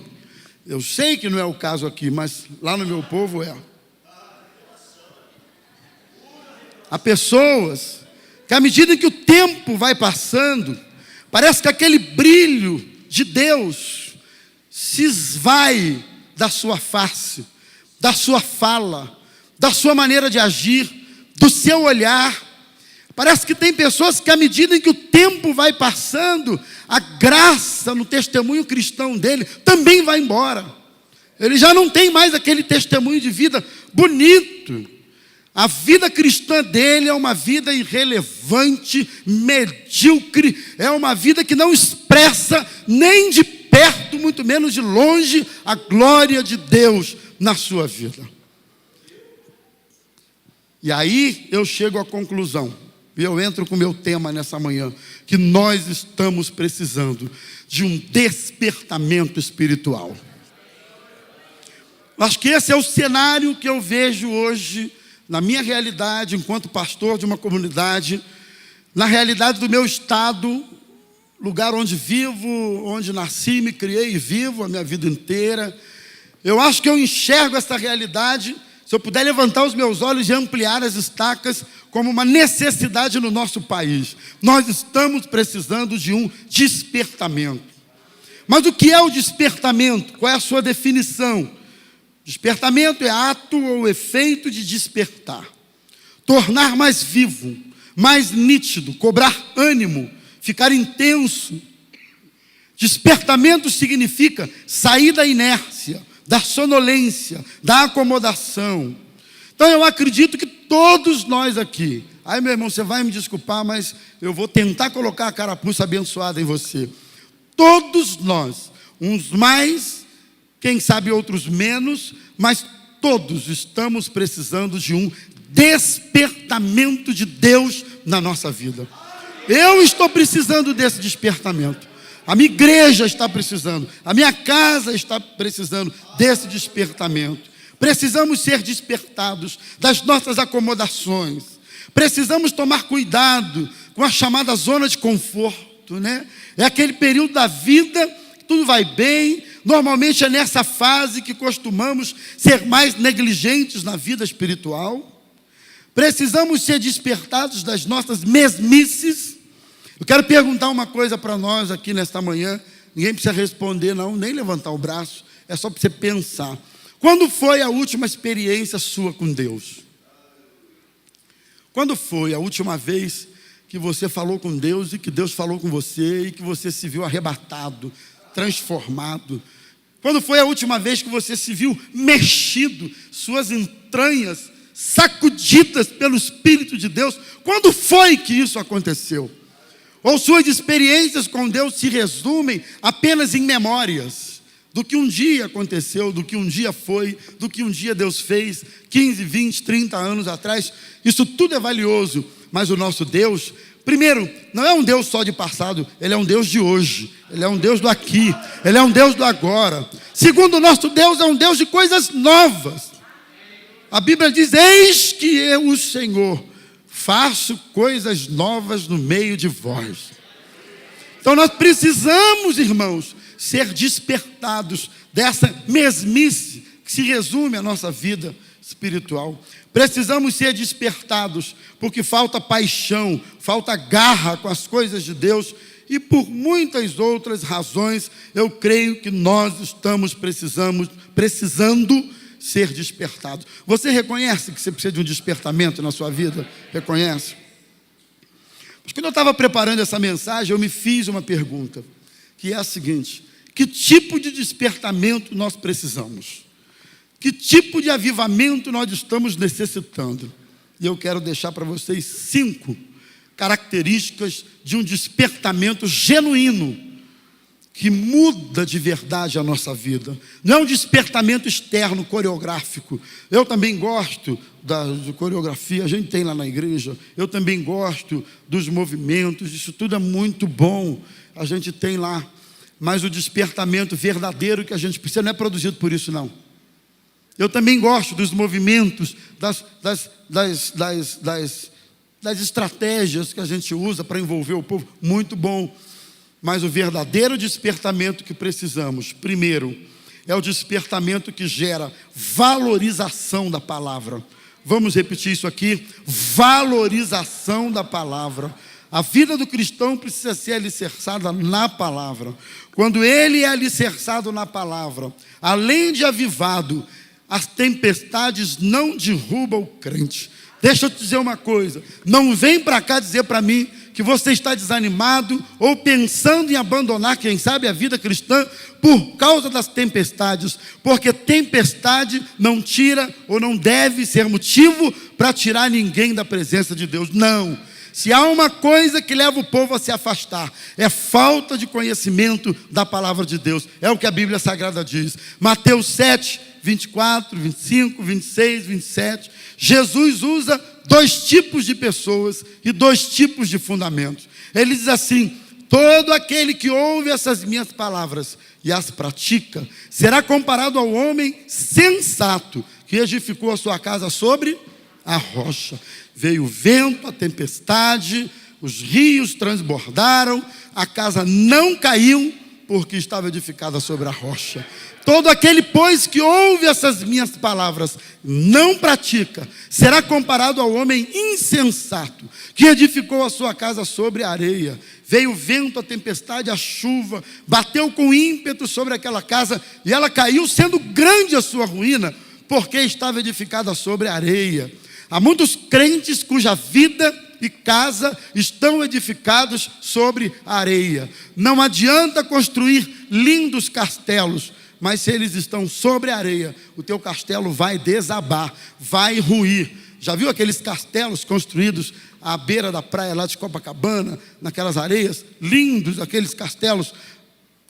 Eu sei que não é o caso aqui, mas lá no meu povo é. Há pessoas que à medida que o tempo vai passando, parece que aquele brilho de Deus se esvai da sua face. da sua fala, da sua maneira de agir, do seu olhar. Parece que tem pessoas que, à medida em que o tempo vai passando, a graça no testemunho cristão dele também vai embora. Ele já não tem mais aquele testemunho de vida bonito. A vida cristã dele é uma vida irrelevante, medíocre, é uma vida que não expressa nem de perto, muito menos de longe, a glória de Deus na sua vida. E aí eu chego à conclusão, e eu entro com o meu tema nessa manhã, que nós estamos precisando de um despertamento espiritual. Acho que esse é o cenário que eu vejo hoje, na minha realidade, enquanto pastor de uma comunidade, na realidade do meu estado, lugar onde vivo, onde nasci, me criei e vivo a minha vida inteira. Eu acho que eu enxergo essa realidade, se eu puder levantar os meus olhos e ampliar as estacas, como uma necessidade no nosso país. Nós estamos precisando de um despertamento. Mas o que é o despertamento? Qual é a sua definição? Despertamento é ato ou efeito de despertar. Tornar mais vivo, mais nítido, cobrar ânimo, ficar intenso. Despertamento significa sair da inércia, da sonolência, da acomodação. Então eu acredito que todos nós aqui, aí meu irmão, você vai me desculpar, mas eu vou tentar colocar a carapuça abençoada em você. Todos nós, uns mais, quem sabe outros menos, mas todos estamos precisando de um despertamento de Deus na nossa vida. Eu estou precisando desse despertamento. A minha igreja está precisando, a minha casa está precisando desse despertamento. Precisamos ser despertados das nossas acomodações. Precisamos tomar cuidado com a chamada zona de conforto, né? É aquele período da vida que tudo vai bem. Normalmente é nessa fase que costumamos ser mais negligentes na vida espiritual. Precisamos ser despertados das nossas mesmices. Eu quero perguntar uma coisa para nós aqui nesta manhã. Ninguém precisa responder não, nem levantar o braço. É só para você pensar. Quando foi a última experiência sua com Deus? Quando foi a última vez que você falou com Deus e que Deus falou com você e que você se viu arrebatado, transformado? Quando foi a última vez que você se viu mexido, suas entranhas sacudidas pelo Espírito de Deus? Quando foi que isso aconteceu? Ou suas experiências com Deus se resumem apenas em memórias do que um dia aconteceu, do que um dia foi, do que um dia Deus fez, 15, 20, 30 anos atrás? Isso tudo é valioso, mas o nosso Deus, primeiro, não é um Deus só de passado, Ele é um Deus de hoje, Ele é um Deus do aqui, Ele é um Deus do agora. Segundo, o nosso Deus é um Deus de coisas novas. A Bíblia diz: eis que eu, o Senhor, faço coisas novas no meio de vós. Então nós precisamos, irmãos, ser despertados dessa mesmice que se resume à nossa vida espiritual. Precisamos ser despertados porque falta paixão, falta garra com as coisas de Deus, e por muitas outras razões eu creio que nós estamos precisando ser despertados. Você reconhece que você precisa de um despertamento na sua vida? Reconhece? Mas quando eu estava preparando essa mensagem, eu me fiz uma pergunta, que é a seguinte: que tipo de despertamento nós precisamos? Que tipo de avivamento nós estamos necessitando? E eu quero deixar para vocês 5 características de um despertamento genuíno, que muda de verdade a nossa vida. Não é um despertamento externo, coreográfico. Eu também gosto de coreografia, a gente tem lá na igreja. Eu também gosto dos movimentos, isso tudo é muito bom, a gente tem lá. Mas o despertamento verdadeiro que a gente precisa não é produzido por isso, não. Eu também gosto dos movimentos, das estratégias que a gente usa para envolver o povo, muito bom. Mas o verdadeiro despertamento que precisamos, primeiro, é o despertamento que gera valorização da palavra. Vamos repetir isso aqui: valorização da palavra. A vida do cristão precisa ser alicerçada na palavra. Quando ele é alicerçado na palavra, além de avivado, as tempestades não derrubam o crente. Deixa eu te dizer uma coisa, não vem para cá dizer para mim que você está desanimado ou pensando em abandonar, quem sabe, a vida cristã por causa das tempestades, porque tempestade não tira ou não deve ser motivo para tirar ninguém da presença de Deus, não. Se há uma coisa que leva o povo a se afastar, é falta de conhecimento da palavra de Deus, é o que a Bíblia Sagrada diz. Mateus 7, 24, 25, 26, 27, Jesus usa 2 tipos de pessoas e 2 tipos de fundamentos. Ele diz assim: todo aquele que ouve essas minhas palavras e as pratica, será comparado ao homem sensato, que edificou a sua casa sobre a rocha. Veio o vento, a tempestade, os rios transbordaram, a casa não caiu, porque estava edificada sobre a rocha. Todo aquele, pois, que ouve essas minhas palavras, não pratica, será comparado ao homem insensato, que edificou a sua casa sobre a areia. Veio o vento, a tempestade, a chuva, bateu com ímpeto sobre aquela casa, e ela caiu, sendo grande a sua ruína, porque estava edificada sobre a areia. Há muitos crentes cuja vida e casa estão edificados sobre a areia. Não adianta construir lindos castelos, mas se eles estão sobre a areia, o teu castelo vai desabar, vai ruir. Já viu aqueles castelos construídos à beira da praia lá de Copacabana, naquelas areias? Lindos aqueles castelos.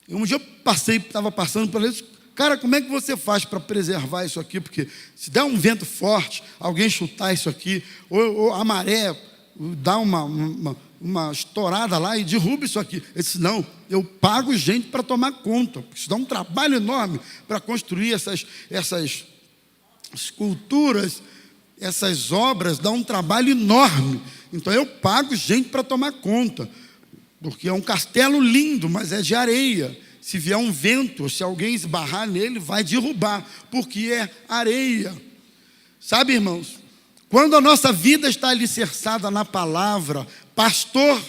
Um dia eu estava passando por eles. Cara, como é que você faz para preservar isso aqui? Porque se der um vento forte, alguém chutar isso aqui, ou a maré dá uma estourada lá e derruba isso aqui. Ele disse: não, eu pago gente para tomar conta. Isso dá um trabalho enorme para construir essas esculturas, essas obras, dá um trabalho enorme. Então eu pago gente para tomar conta, porque é um castelo lindo, mas é de areia. Se vier um vento, se alguém esbarrar nele, vai derrubar, porque é areia. Sabe, irmãos, quando a nossa vida está alicerçada na palavra, pastor,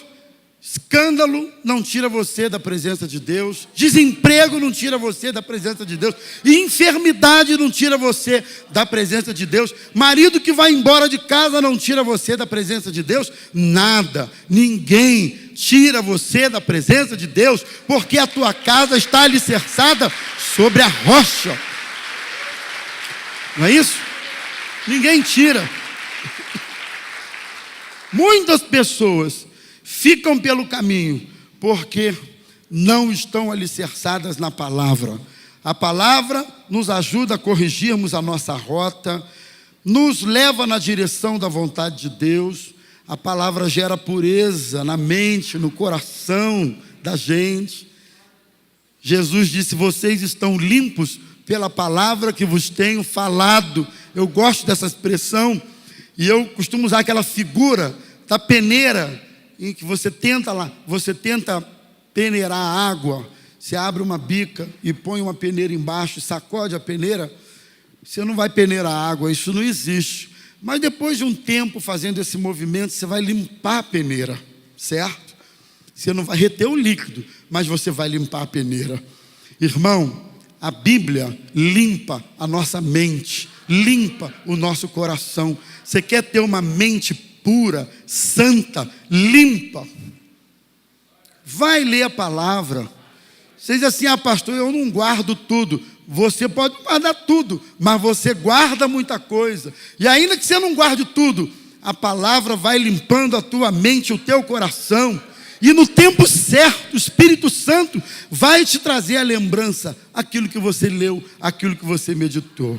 escândalo não tira você da presença de Deus, desemprego não tira você da presença de Deus, enfermidade não tira você da presença de Deus, marido que vai embora de casa não tira você da presença de Deus, nada, ninguém tira você da presença de Deus, porque a tua casa está alicerçada sobre a rocha. Não é isso? Ninguém tira. Muitas pessoas ficam pelo caminho porque não estão alicerçadas na palavra. A palavra nos ajuda a corrigirmos a nossa rota, nos leva na direção da vontade de Deus. A palavra gera pureza na mente, no coração da gente. Jesus disse: vocês estão limpos pela palavra que vos tenho falado. Eu gosto dessa expressão, e eu costumo usar aquela figura da peneira, em que você tenta peneirar a água. Você abre uma bica e põe uma peneira embaixo, sacode a peneira, você não vai peneirar a água, isso não existe. Mas depois de um tempo fazendo esse movimento, você vai limpar a peneira, certo? Você não vai reter o líquido, mas você vai limpar a peneira. Irmão, a Bíblia limpa a nossa mente, limpa o nosso coração. Você quer ter uma mente pura, santa, limpa? Vai ler a palavra. Você diz assim: ah, pastor, eu não guardo tudo. Você pode guardar tudo, mas você guarda muita coisa. E ainda que você não guarde tudo, a palavra vai limpando a tua mente, o teu coração. E no tempo certo, o Espírito Santo vai te trazer a lembrança, aquilo que você leu, aquilo que você meditou.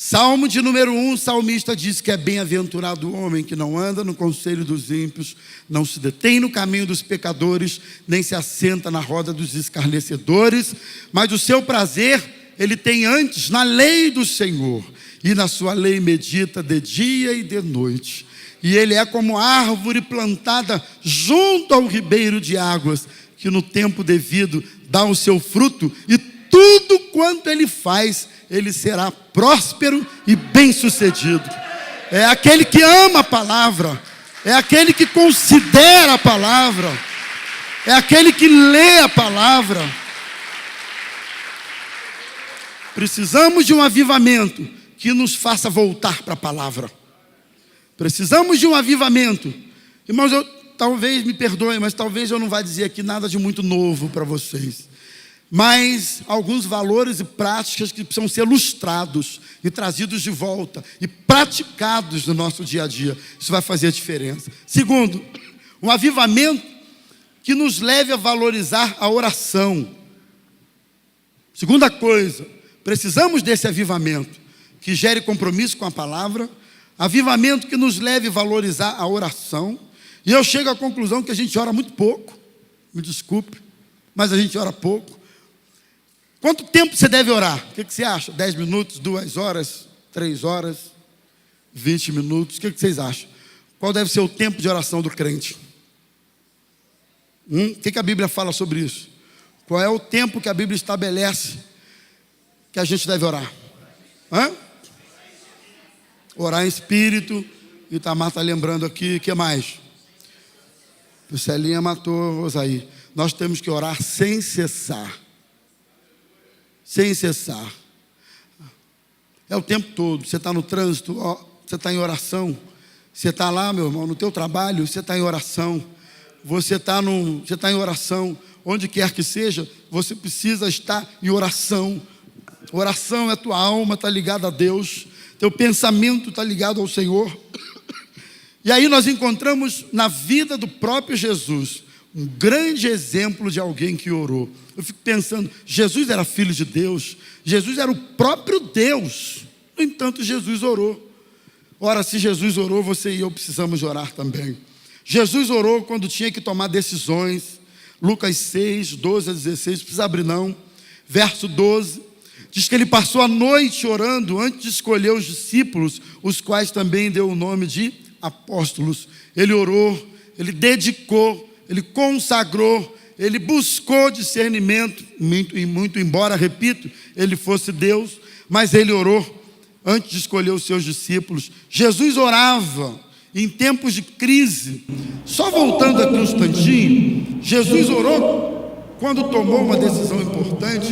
Salmo de número 1, o salmista diz que é bem-aventurado o homem que não anda no conselho dos ímpios, não se detém no caminho dos pecadores, nem se assenta na roda dos escarnecedores, mas o seu prazer ele tem antes na lei do Senhor, e na sua lei medita de dia e de noite. E ele é como árvore plantada junto ao ribeiro de águas, que no tempo devido dá o seu fruto, e tudo quanto ele faz, ele será próspero e bem-sucedido. É aquele que ama a palavra, é aquele que considera a palavra, é aquele que lê a palavra. Precisamos de um avivamento que nos faça voltar para a palavra. Precisamos de um avivamento. Irmãos, talvez me perdoem, mas talvez eu não vá dizer aqui nada de muito novo para vocês. Mas alguns valores e práticas que precisam ser lustrados e trazidos de volta e praticados no nosso dia a dia. Isso vai fazer a diferença. Segundo, um avivamento que nos leve a valorizar a oração. Segunda coisa, precisamos desse avivamento que gere compromisso com a palavra, avivamento que nos leve a valorizar a oração. E eu chego à conclusão que a gente ora muito pouco, me desculpe, mas a gente ora pouco. Quanto tempo você deve orar? O que você acha? 10 minutos, 2 horas, 3 horas, 20 minutos? O que vocês acham? Qual deve ser o tempo de oração do crente? O que a Bíblia fala sobre isso? Qual é o tempo que a Bíblia estabelece que a gente deve orar? Orar em espírito. E o Tamar está lembrando aqui, o que mais? O Celinha matou Rosaí. Nós temos que orar sem cessar. Sem cessar. É o tempo todo. Você está no trânsito, você está em oração. Você está lá, meu irmão, no teu trabalho, você está em oração. Você está em oração. Onde quer que seja, você precisa estar em oração. Oração é tua alma, está ligada a Deus. Teu pensamento está ligado ao Senhor. E aí nós encontramos na vida do próprio Jesus um grande exemplo de alguém que orou. Eu fico pensando, Jesus era filho de Deus, Jesus era o próprio Deus. No entanto, Jesus orou. Ora, se Jesus orou, você e eu precisamos orar também. Jesus orou quando tinha que tomar decisões. Lucas 6, 12 a 16, não precisa abrir não. Verso 12, diz que ele passou a noite orando antes de escolher os discípulos, os quais também deu o nome de apóstolos. Ele orou, ele dedicou, ele consagrou, ele buscou discernimento, muito embora, repito, ele fosse Deus, mas ele orou antes de escolher os seus discípulos. Jesus orava em tempos de crise. Só voltando aqui um instantinho, Jesus orou quando tomou uma decisão importante.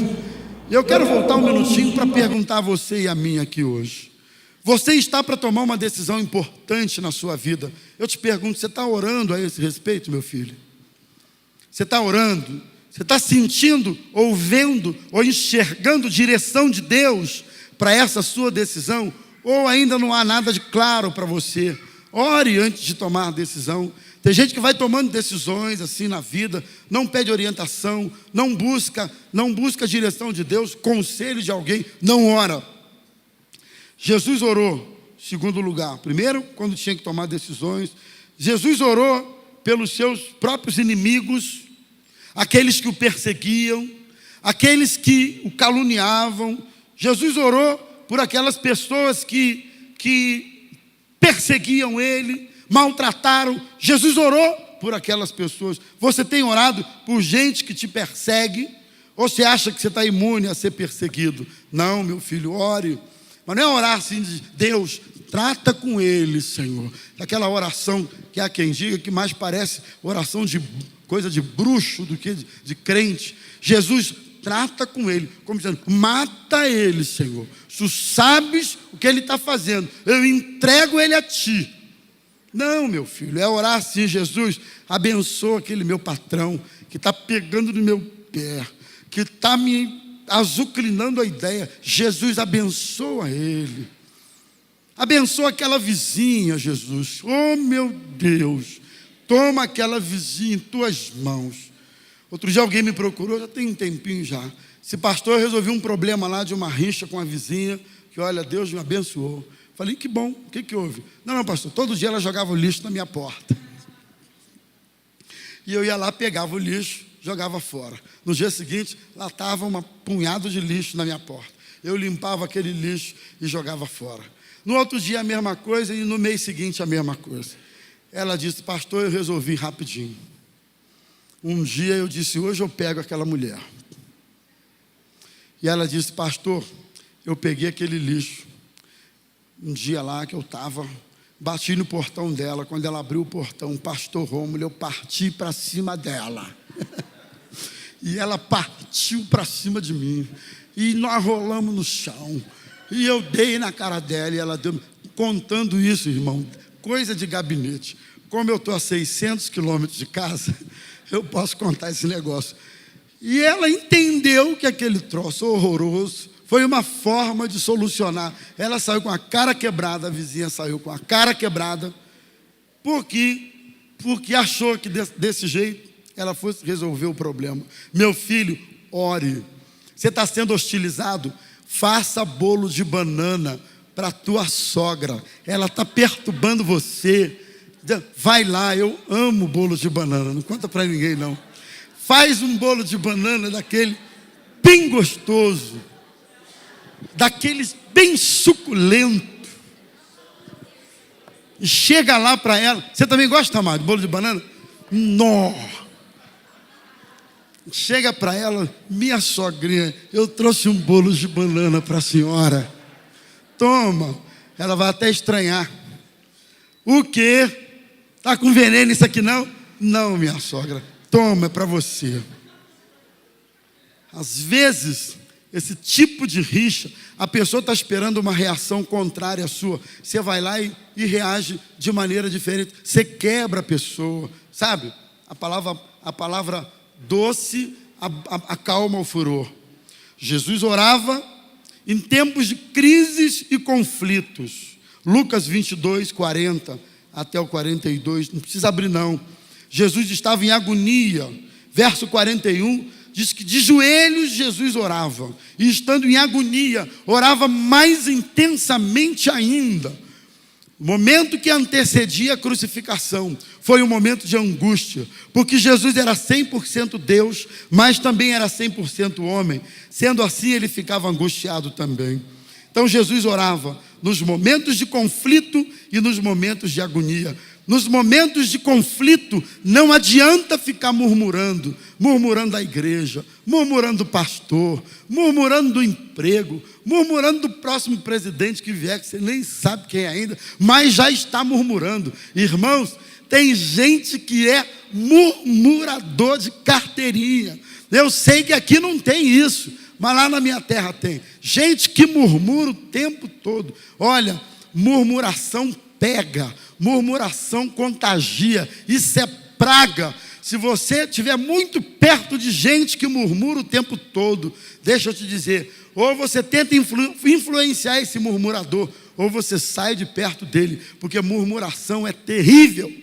E eu quero voltar um minutinho para perguntar a você e a mim aqui hoje. Você está para tomar uma decisão importante na sua vida. Eu te pergunto, você está orando a esse respeito, meu filho? Você está orando? Você está sentindo, ou vendo, ou enxergando direção de Deus para essa sua decisão? Ou ainda não há nada de claro para você? Ore antes de tomar a decisão. Tem gente que vai tomando decisões assim na vida, não pede orientação, não busca a direção de Deus, conselho de alguém, não ora. Jesus orou, segundo lugar, primeiro, quando tinha que tomar decisões. Jesus orou pelos seus próprios inimigos, aqueles que o perseguiam, aqueles que o caluniavam. Jesus orou por aquelas pessoas que perseguiam ele, maltrataram. Jesus orou por aquelas pessoas. Você tem orado por gente que te persegue? Ou você acha que você está imune a ser perseguido? Não, meu filho, ore. Mas não é orar assim de Deus, trata com ele, Senhor. Aquela oração que há quem diga que mais parece oração de coisa de bruxo do que de crente. Jesus trata com ele, como dizendo, mata ele, Senhor. Tu sabes o que ele está fazendo, eu entrego ele a ti. Não, meu filho, é orar assim, Jesus, abençoa aquele meu patrão que está pegando no meu pé, que está me azucrinando a ideia. Jesus, abençoa ele. Abençoa aquela vizinha, Jesus. Oh, meu Deus, toma aquela vizinha em tuas mãos. Outro dia alguém me procurou, já tem um tempinho já. Esse pastor resolveu um problema lá de uma rixa com a vizinha, que olha, Deus me abençoou. Falei, que bom, o que houve? Não, pastor, todo dia ela jogava o lixo na minha porta. E eu ia lá, pegava o lixo, jogava fora. No dia seguinte, lá estava um punhado de lixo na minha porta. Eu limpava aquele lixo e jogava fora. No outro dia a mesma coisa e no mês seguinte a mesma coisa. Ela disse, pastor, eu resolvi rapidinho. Um dia eu disse, hoje eu pego aquela mulher. E ela disse, pastor, eu peguei aquele lixo. Um dia lá que eu estava, bati no portão dela. Quando ela abriu o portão, pastor Rômulo, eu parti para cima dela. E ela partiu para cima de mim. E nós rolamos no chão. E eu dei na cara dela e ela deu. Contando isso, irmão, coisa de gabinete. Como eu estou a 600 quilômetros de casa, eu posso contar esse negócio. E ela entendeu que aquele troço horroroso foi uma forma de solucionar. Ela saiu com a cara quebrada, a vizinha saiu com a cara quebrada, porque achou que desse jeito ela fosse resolver o problema. Meu filho, ore. Você está sendo hostilizado? Faça bolo de banana para a tua sogra. Ela está perturbando você. Vai lá, eu amo bolo de banana. Não conta para ninguém, não. Faz um bolo de banana daquele bem gostoso, daqueles bem suculento. E chega lá para ela. Você também gosta, amado, de bolo de banana? Nó! Chega para ela, minha sogrinha, eu trouxe um bolo de banana para a senhora. Toma. Ela vai até estranhar. O quê? Está com veneno isso aqui não? Não, minha sogra. Toma, é para você. Às vezes, esse tipo de rixa, a pessoa está esperando uma reação contrária à sua. Você vai lá e reage de maneira diferente. Você quebra a pessoa, sabe? A palavra doce acalma o furor. Jesus orava em tempos de crises e conflitos. Lucas 22, 40 até o 42, não precisa abrir não. Jesus estava em agonia. Verso 41 diz que de joelhos Jesus orava, e estando em agonia, orava mais intensamente ainda. O momento que antecedia a crucificação foi um momento de angústia, porque Jesus era 100% Deus, mas também era 100% homem. Sendo assim, ele ficava angustiado também. Então Jesus orava nos momentos de conflito e nos momentos de agonia. Nos momentos de conflito, não adianta ficar murmurando da igreja, murmurando do pastor, murmurando do emprego, murmurando do próximo presidente que vier, que você nem sabe quem é ainda, mas já está murmurando. Irmãos, tem gente que é murmurador de carteirinha. Eu sei que aqui não tem isso, mas lá na minha terra tem. Gente que murmura o tempo todo. Olha, murmuração pega, murmuração contagia, isso é praga. Se você estiver muito perto de gente que murmura o tempo todo, deixa eu te dizer, ou você tenta influenciar esse murmurador, ou você sai de perto dele, porque murmuração é terrível.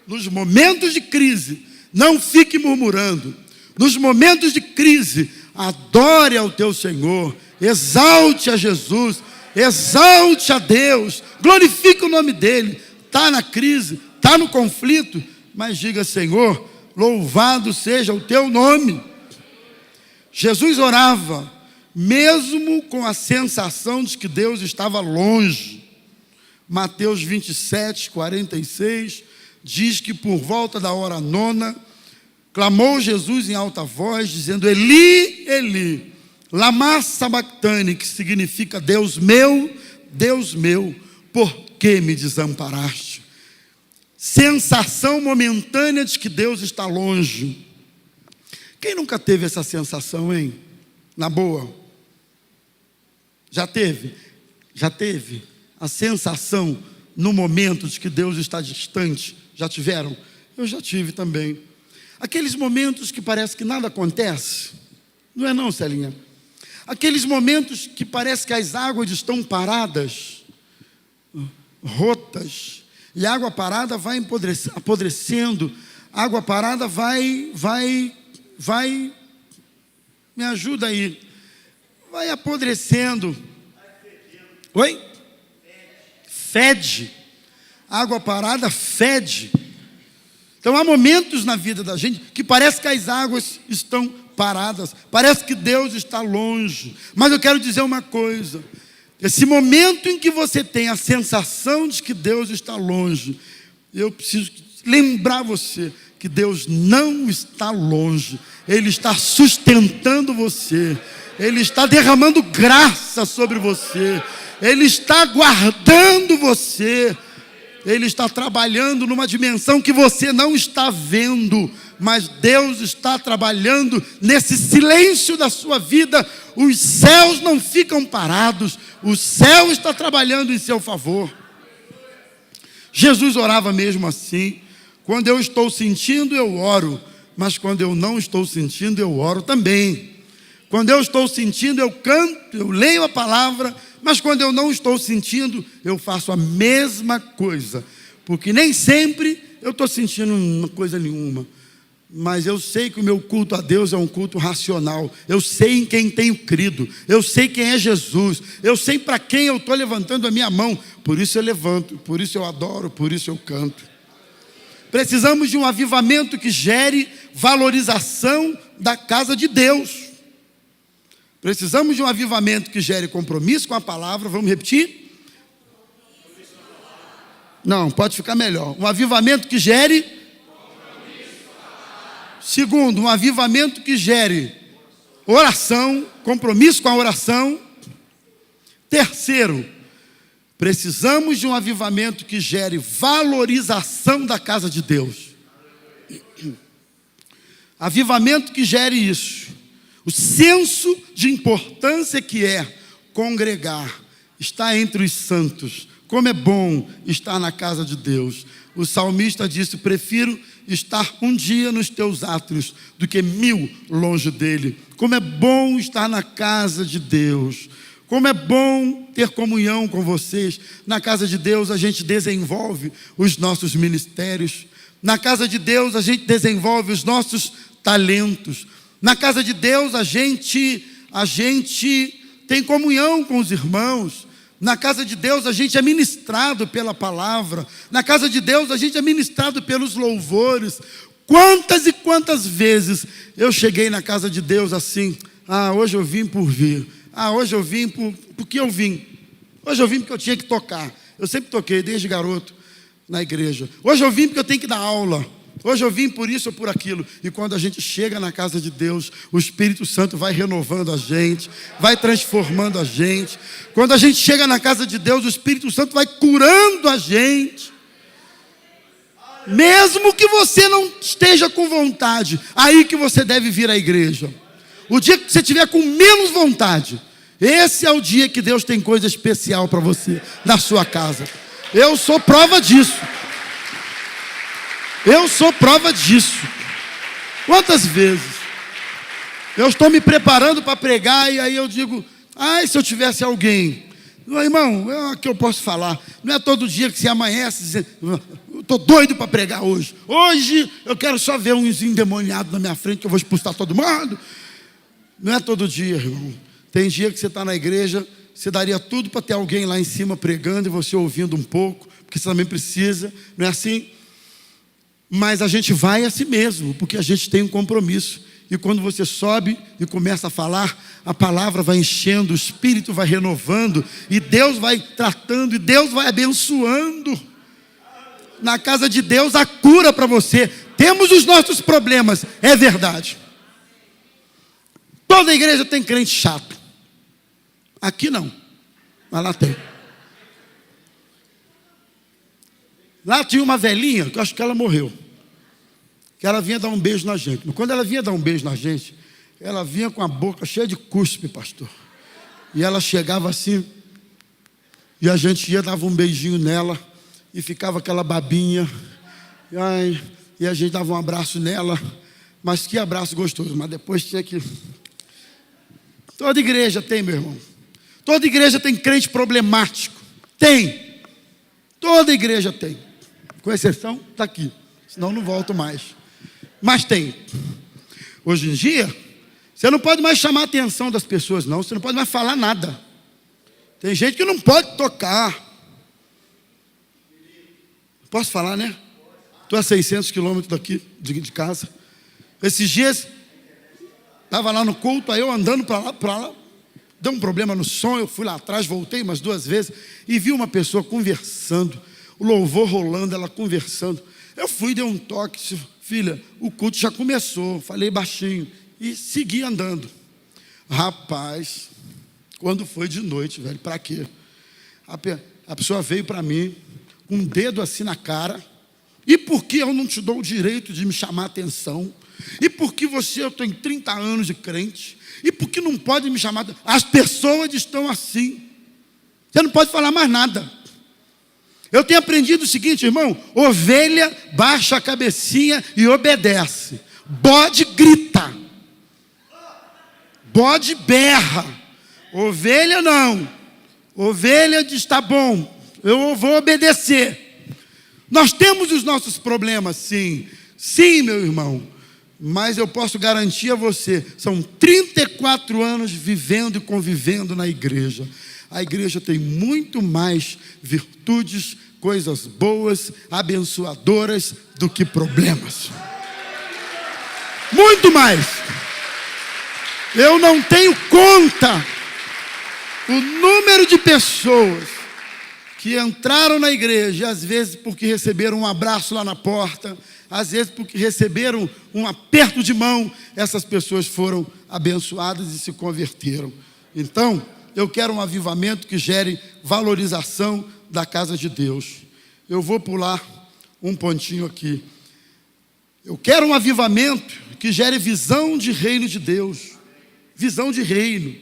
Nos momentos de crise, não fique murmurando. Nos momentos de crise, adore ao teu Senhor, exalte a Jesus, exalte a Deus, glorifique o nome dele. Está na crise, está no conflito, mas diga: Senhor, louvado seja o teu nome. Jesus orava, mesmo com a sensação de que Deus estava longe. Mateus 27, 46, diz que por volta da hora 9, clamou Jesus em alta voz, dizendo: Eli, Eli, lama sabactani, que significa Deus meu, por que me desamparaste? Sensação momentânea de que Deus está longe. Quem nunca teve essa sensação, hein? Na boa. Já teve? Já teve a sensação no momento de que Deus está distante? Já tiveram? Eu já tive também. Aqueles momentos que parece que nada acontece. Não é não, Celinha? Aqueles momentos que parece que as águas estão paradas, rotas, e a água parada vai apodrecendo, a água parada vai, me ajuda aí, vai apodrecendo. Oi? Fede. Água parada fede. Então há momentos na vida da gente que parece que as águas estão paradas, parece que Deus está longe. Mas eu quero dizer uma coisa: esse momento em que você tem a sensação de que Deus está longe, eu preciso lembrar você que Deus não está longe. Ele está sustentando você, Ele está derramando graça sobre você, Ele está guardando você. Ele está trabalhando numa dimensão que você não está vendo, mas Deus está trabalhando nesse silêncio da sua vida. Os céus não ficam parados, o céu está trabalhando em seu favor. Jesus orava mesmo assim: quando eu estou sentindo, eu oro, mas quando eu não estou sentindo, eu oro também. Quando eu estou sentindo, eu canto, eu leio a palavra, mas quando eu não estou sentindo, eu faço a mesma coisa, porque nem sempre eu estou sentindo uma coisa nenhuma, mas eu sei que o meu culto a Deus é um culto racional. Eu sei em quem tenho crido, eu sei quem é Jesus, eu sei para quem eu estou levantando a minha mão, por isso eu levanto, por isso eu adoro, por isso eu canto. Precisamos de um avivamento que gere valorização da casa de Deus. Precisamos de um avivamento que gere compromisso com a palavra. Vamos repetir? Não, pode ficar melhor. Um avivamento que gere compromisso com a palavra. Segundo, um avivamento que gere oração, compromisso com a oração. Terceiro, precisamos de um avivamento que gere valorização da casa de Deus. Avivamento que gere isso. O senso de importância que é congregar, estar entre os santos. Como é bom estar na casa de Deus. O salmista disse: prefiro estar um dia nos teus átrios do que 1000 longe dele. Como é bom estar na casa de Deus. Como é bom ter comunhão com vocês. Na casa de Deus a gente desenvolve os nossos ministérios. Na casa de Deus a gente desenvolve os nossos talentos. Na casa de Deus a gente tem comunhão com os irmãos. Na casa de Deus a gente é ministrado pela palavra. Na casa de Deus a gente é ministrado pelos louvores. Quantas e quantas vezes eu cheguei na casa de Deus assim: hoje eu vim por vir. Hoje eu vim porque eu vim. Hoje eu vim porque eu tinha que tocar. Eu sempre toquei desde garoto na igreja. Hoje eu vim porque eu tenho que dar aula. Hoje eu vim por isso ou por aquilo. E quando a gente chega na casa de Deus, o Espírito Santo vai renovando a gente, vai transformando a gente. Quando a gente chega na casa de Deus, o Espírito Santo vai curando a gente. Mesmo que você não esteja com vontade, aí que você deve vir à igreja. O dia que você estiver com menos vontade, esse é o dia que Deus tem coisa especial para você na sua casa. Eu sou prova disso. Eu sou prova disso. Quantas vezes eu estou me preparando para pregar e aí eu digo: se eu tivesse alguém. Meu irmão, o que eu posso falar? Não é todo dia que você amanhece dizendo: eu estou doido para pregar hoje. Hoje eu quero só ver uns endemoniados na minha frente que eu vou expulsar todo mundo. Não é todo dia, irmão. Tem dia que você está na igreja, você daria tudo para ter alguém lá em cima pregando e você ouvindo um pouco, porque você também precisa. Não é assim? Mas a gente vai assim mesmo, porque a gente tem um compromisso. E quando você sobe e começa a falar, a palavra vai enchendo, o Espírito vai renovando, e Deus vai tratando, e Deus vai abençoando. Na casa de Deus há cura para você. Temos os nossos problemas, é verdade. Toda igreja tem crente chato. Aqui não, mas lá tem. Lá tinha uma velhinha, que eu acho que ela morreu, que ela vinha dar um beijo na gente. Mas quando ela vinha dar um beijo na gente, ela vinha com a boca cheia de cuspe, pastor. E ela chegava assim, e a gente ia, dava um beijinho nela, e ficava aquela babinha, e a gente dava um abraço nela. Mas que abraço gostoso, mas depois tinha que... Toda igreja tem, meu irmão. Toda igreja tem crente problemático. Tem. Toda igreja tem. Com exceção, está aqui. Senão não volto mais. Mas tem. Hoje em dia, você não pode mais chamar a atenção das pessoas, não. Você não pode mais falar nada. Tem gente que não pode tocar. Posso falar, né? Estou a 600 quilômetros daqui, de casa. Esses dias, estava lá no culto, aí eu andando para lá. Deu um problema no som, eu fui lá atrás, voltei umas 2 vezes e vi uma pessoa conversando, o louvor rolando, ela conversando. Eu fui, dei um toque, disse: filha, o culto já começou. Falei baixinho e segui andando. Rapaz, quando foi de noite, velho, para quê? A pessoa veio para mim, com um dedo assim na cara. E por que eu não te dou o direito de me chamar a atenção? E por que eu tenho 30 anos de crente? E por que não pode me chamar? As pessoas estão assim. Você não pode falar mais nada. Eu tenho aprendido o seguinte, irmão: ovelha baixa a cabecinha e obedece. Bode grita. Bode berra. Ovelha não. Ovelha diz: tá bom, eu vou obedecer. Nós temos os nossos problemas, sim. Sim, meu irmão. Mas eu posso garantir a você, são 34 anos vivendo e convivendo na igreja. A igreja tem muito mais virtudes, coisas boas, abençoadoras do que problemas. Muito mais. Eu não tenho conta o número de pessoas que entraram na igreja, às vezes porque receberam um abraço lá na porta, às vezes porque receberam um aperto de mão. Essas pessoas foram abençoadas e se converteram. Então, eu quero um avivamento que gere valorização da casa de Deus. Eu vou pular um pontinho aqui. Eu quero um avivamento que gere visão de reino de Deus. Visão de reino.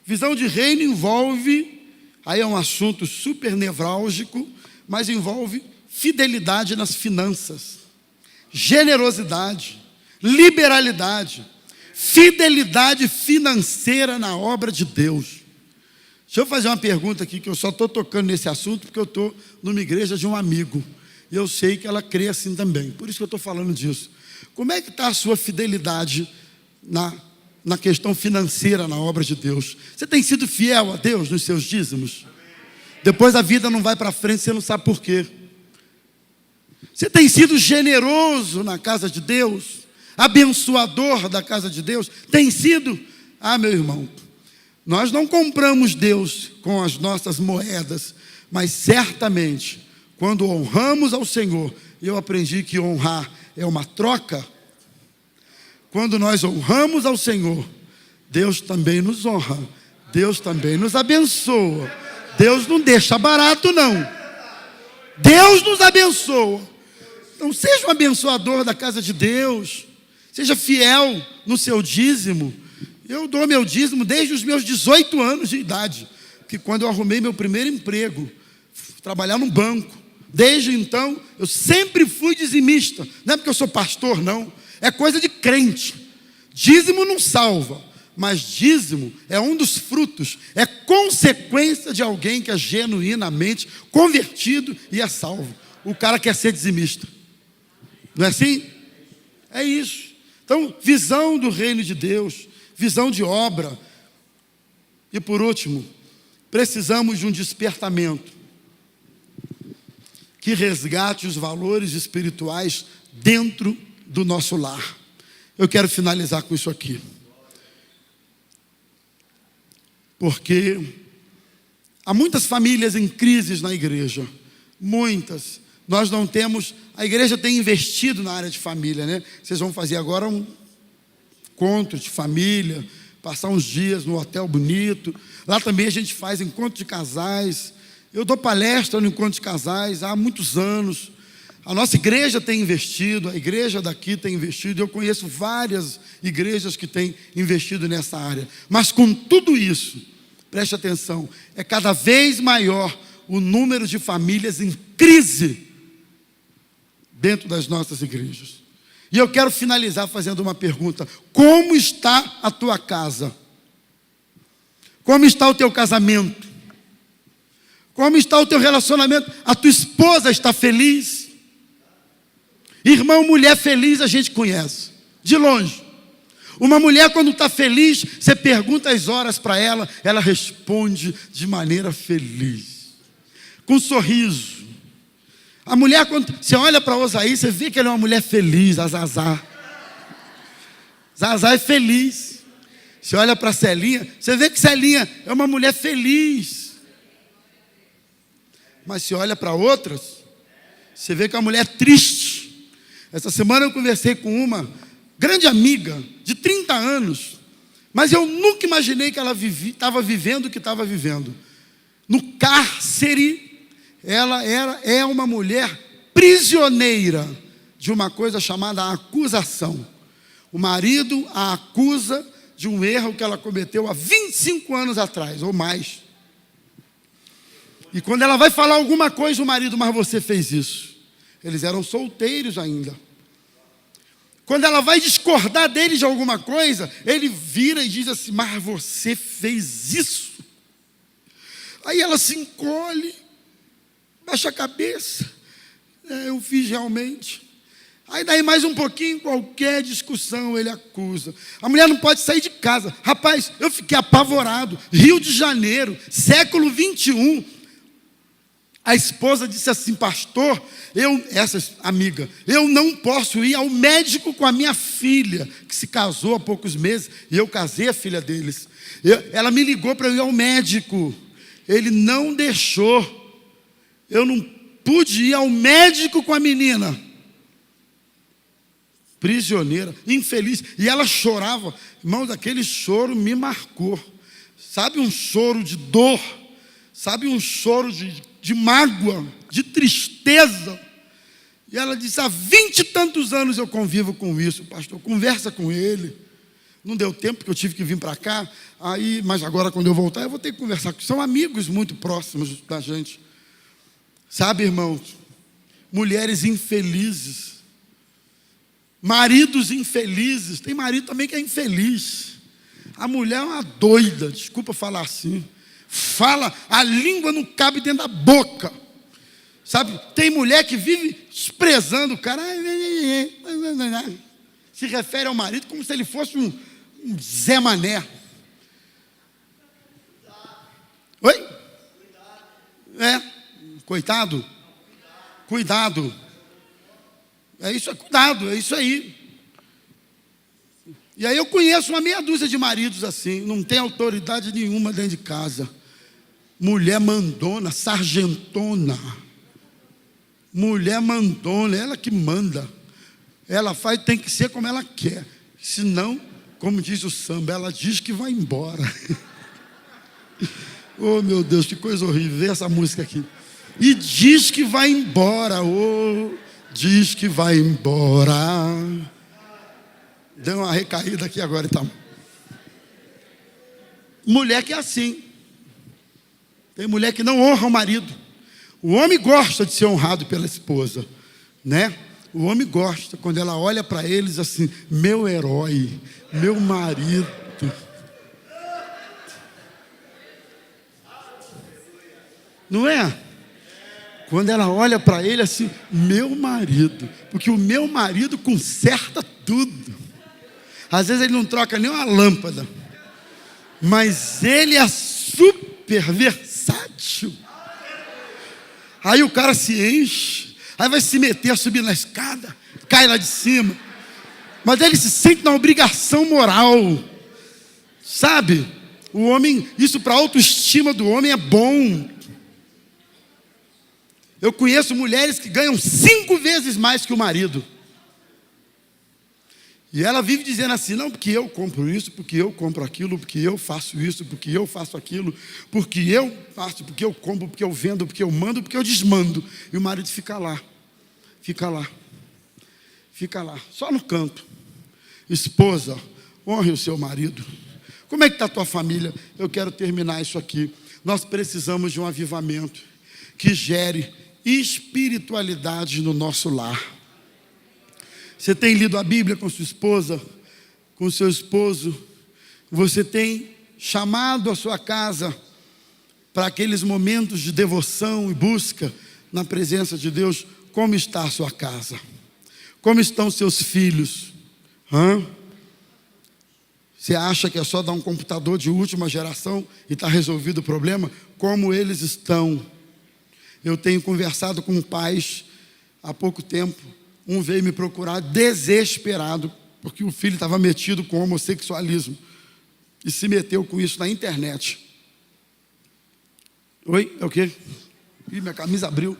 Visão de reino envolve, aí é um assunto super nevrálgico, mas envolve fidelidade nas finanças, generosidade, liberalidade, fidelidade financeira na obra de Deus. Deixa eu fazer uma pergunta aqui, que eu só estou tocando nesse assunto porque eu estou numa igreja de um amigo, e eu sei que ela crê assim também, por isso que eu estou falando disso. Como é que está a sua fidelidade na questão financeira na obra de Deus? Você tem sido fiel a Deus nos seus dízimos? Depois a vida não vai para frente, você não sabe por quê. Você tem sido generoso na casa de Deus? Abençoador da casa de Deus? Tem sido? Ah, meu irmão, nós não compramos Deus com as nossas moedas, mas certamente, quando honramos ao Senhor, eu aprendi que honrar é uma troca. Quando nós honramos ao Senhor, Deus também nos honra, Deus também nos abençoa. Deus não deixa barato, não. Deus nos abençoa. Então, seja um abençoador da casa de Deus, seja fiel no seu dízimo. Eu dou meu dízimo desde os meus 18 anos de idade, que quando eu arrumei meu primeiro emprego, trabalhar num banco. Desde então, eu sempre fui dizimista. Não é porque eu sou pastor, não. É coisa de crente. Dízimo não salva, mas dízimo é um dos frutos, é consequência de alguém que é genuinamente convertido e é salvo. O cara quer ser dizimista. Não é assim? É isso. Então, visão do reino de Deus, visão de obra. E por último, precisamos de um despertamento que resgate os valores espirituais dentro do nosso lar. Eu quero finalizar com isso aqui. Porque há muitas famílias em crises na igreja. Muitas. Nós não temos... A igreja tem investido na área de família, né? Vocês vão fazer agora um encontro de família, passar uns dias no hotel bonito. Lá também a gente faz encontro de casais. Eu dou palestra no encontro de casais há muitos anos. A nossa igreja tem investido, a igreja daqui tem investido. Eu conheço várias igrejas que têm investido nessa área. Mas com tudo isso, preste atenção, é cada vez maior o número de famílias em crise dentro das nossas igrejas. E eu quero finalizar fazendo uma pergunta: como está a tua casa? Como está o teu casamento? Como está o teu relacionamento? A tua esposa está feliz? Irmão, mulher feliz a gente conhece, de longe. Uma mulher quando está feliz, você pergunta as horas para ela, ela responde de maneira feliz, com um sorriso. A mulher, quando você olha para Osaí, você vê que ela é uma mulher feliz, a Zazá. Zazá é feliz. Você olha para Celinha, você vê que Celinha é uma mulher feliz. Mas se olha para outras, você vê que é uma mulher triste. Essa semana eu conversei com uma grande amiga de 30 anos, mas eu nunca imaginei que ela estava vivendo o que estava vivendo. No cárcere, ela é uma mulher prisioneira de uma coisa chamada acusação. O marido a acusa de um erro que ela cometeu há 25 anos atrás, ou mais. E quando ela vai falar alguma coisa, o marido, mas você fez isso. Eles eram solteiros ainda. Quando ela vai discordar dele de alguma coisa, ele vira e diz assim, mas você fez isso. Aí ela se encolhe, baixa a cabeça. Eu fiz realmente. Aí daí mais um pouquinho, qualquer discussão ele acusa. A mulher não pode sair de casa. Rapaz, eu fiquei apavorado. Rio de Janeiro, século 21. A esposa disse assim, pastor, essa amiga, eu não posso ir ao médico com a minha filha, que se casou há poucos meses, e eu casei a filha deles. Ela me ligou para eu ir ao médico. Ele não deixou. Eu não pude ir ao médico com a menina. Prisioneira, infeliz. E ela chorava. Irmãos, aquele choro me marcou. Sabe um choro de dor? Sabe um choro de mágoa, de tristeza? E ela disse, há 20 e tantos anos eu convivo com isso, pastor. Conversa com ele. Não deu tempo, porque eu tive que vir para cá. Mas agora, quando eu voltar, eu vou ter que conversar. São amigos muito próximos da gente. Sabe, irmãos? Mulheres infelizes. Maridos infelizes. Tem marido também que é infeliz. A mulher é uma doida, desculpa falar assim. Fala, a língua não cabe dentro da boca. Sabe, tem mulher que vive desprezando o cara. Se refere ao marido como se ele fosse um Zé Mané. Oi? Coitado. Cuidado. É isso aí. E aí eu conheço uma meia dúzia de maridos assim, não tem autoridade nenhuma dentro de casa. Mulher mandona, sargentona. Mulher mandona, ela que manda. Ela faz, tem que ser como ela quer. Senão, como diz o samba, ela diz que vai embora. Oh meu Deus, que coisa horrível, vê essa música aqui. E diz que vai embora, diz que vai embora. Deu uma recaída aqui agora então. Mulher que é assim. Tem mulher que não honra o marido. O homem gosta de ser honrado pela esposa, né? O homem gosta quando ela olha para eles assim, meu herói, meu marido. Não é? Quando ela olha para ele assim, meu marido, porque o meu marido conserta tudo. Às vezes ele não troca nem uma lâmpada, mas ele é super versátil. Aí o cara se enche, aí vai se meter a subir na escada, cai lá de cima, mas ele se sente na obrigação moral, sabe? O homem, isso para a autoestima do homem é bom. Eu conheço mulheres que ganham 5 vezes mais que o marido. E ela vive dizendo assim, não, porque eu compro isso, porque eu compro aquilo, porque eu faço isso, porque eu faço aquilo, porque eu faço, porque eu compro, porque eu vendo, porque eu mando, porque eu desmando. E o marido fica lá, só no canto. Esposa, honre o seu marido. Como é que está a tua família? Eu quero terminar isso aqui. Nós precisamos de um avivamento que gere espiritualidade no nosso lar. Você tem lido a Bíblia com sua esposa, com seu esposo? Você tem chamado a sua casa para aqueles momentos de devoção e busca na presença de Deus? Como está a sua casa? Como estão seus filhos? Você acha que é só dar um computador de última geração e está resolvido o problema? Como eles estão? Eu tenho conversado com pais há pouco tempo. Um veio me procurar desesperado, porque o filho estava metido com homossexualismo e se meteu com isso na internet. Oi? É o quê? Ih, minha camisa abriu.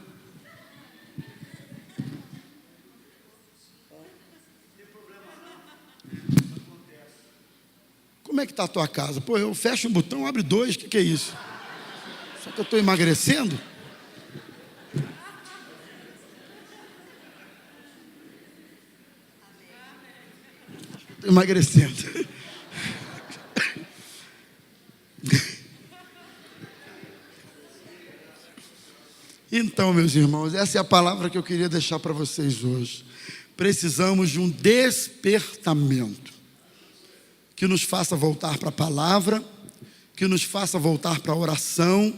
Como é que está a tua casa? Pô, eu fecho um botão, abre 2, o que é isso? Só que eu estou emagrecendo? emagrecendo. Então, meus irmãos, essa é a palavra que eu queria deixar para vocês hoje. Precisamos de um despertamento que nos faça voltar para a palavra, que nos faça voltar para a oração,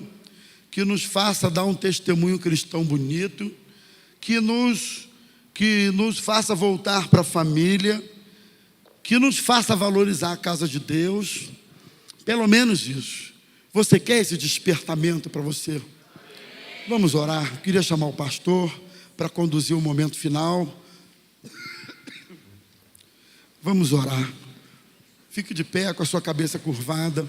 que nos faça dar um testemunho cristão bonito, que nos faça voltar para a família, que nos faça valorizar a casa de Deus. Pelo menos isso. Você quer esse despertamento para você? Vamos orar. Eu queria chamar o pastor para conduzir o momento final. Vamos orar. Fique de pé com a sua cabeça curvada.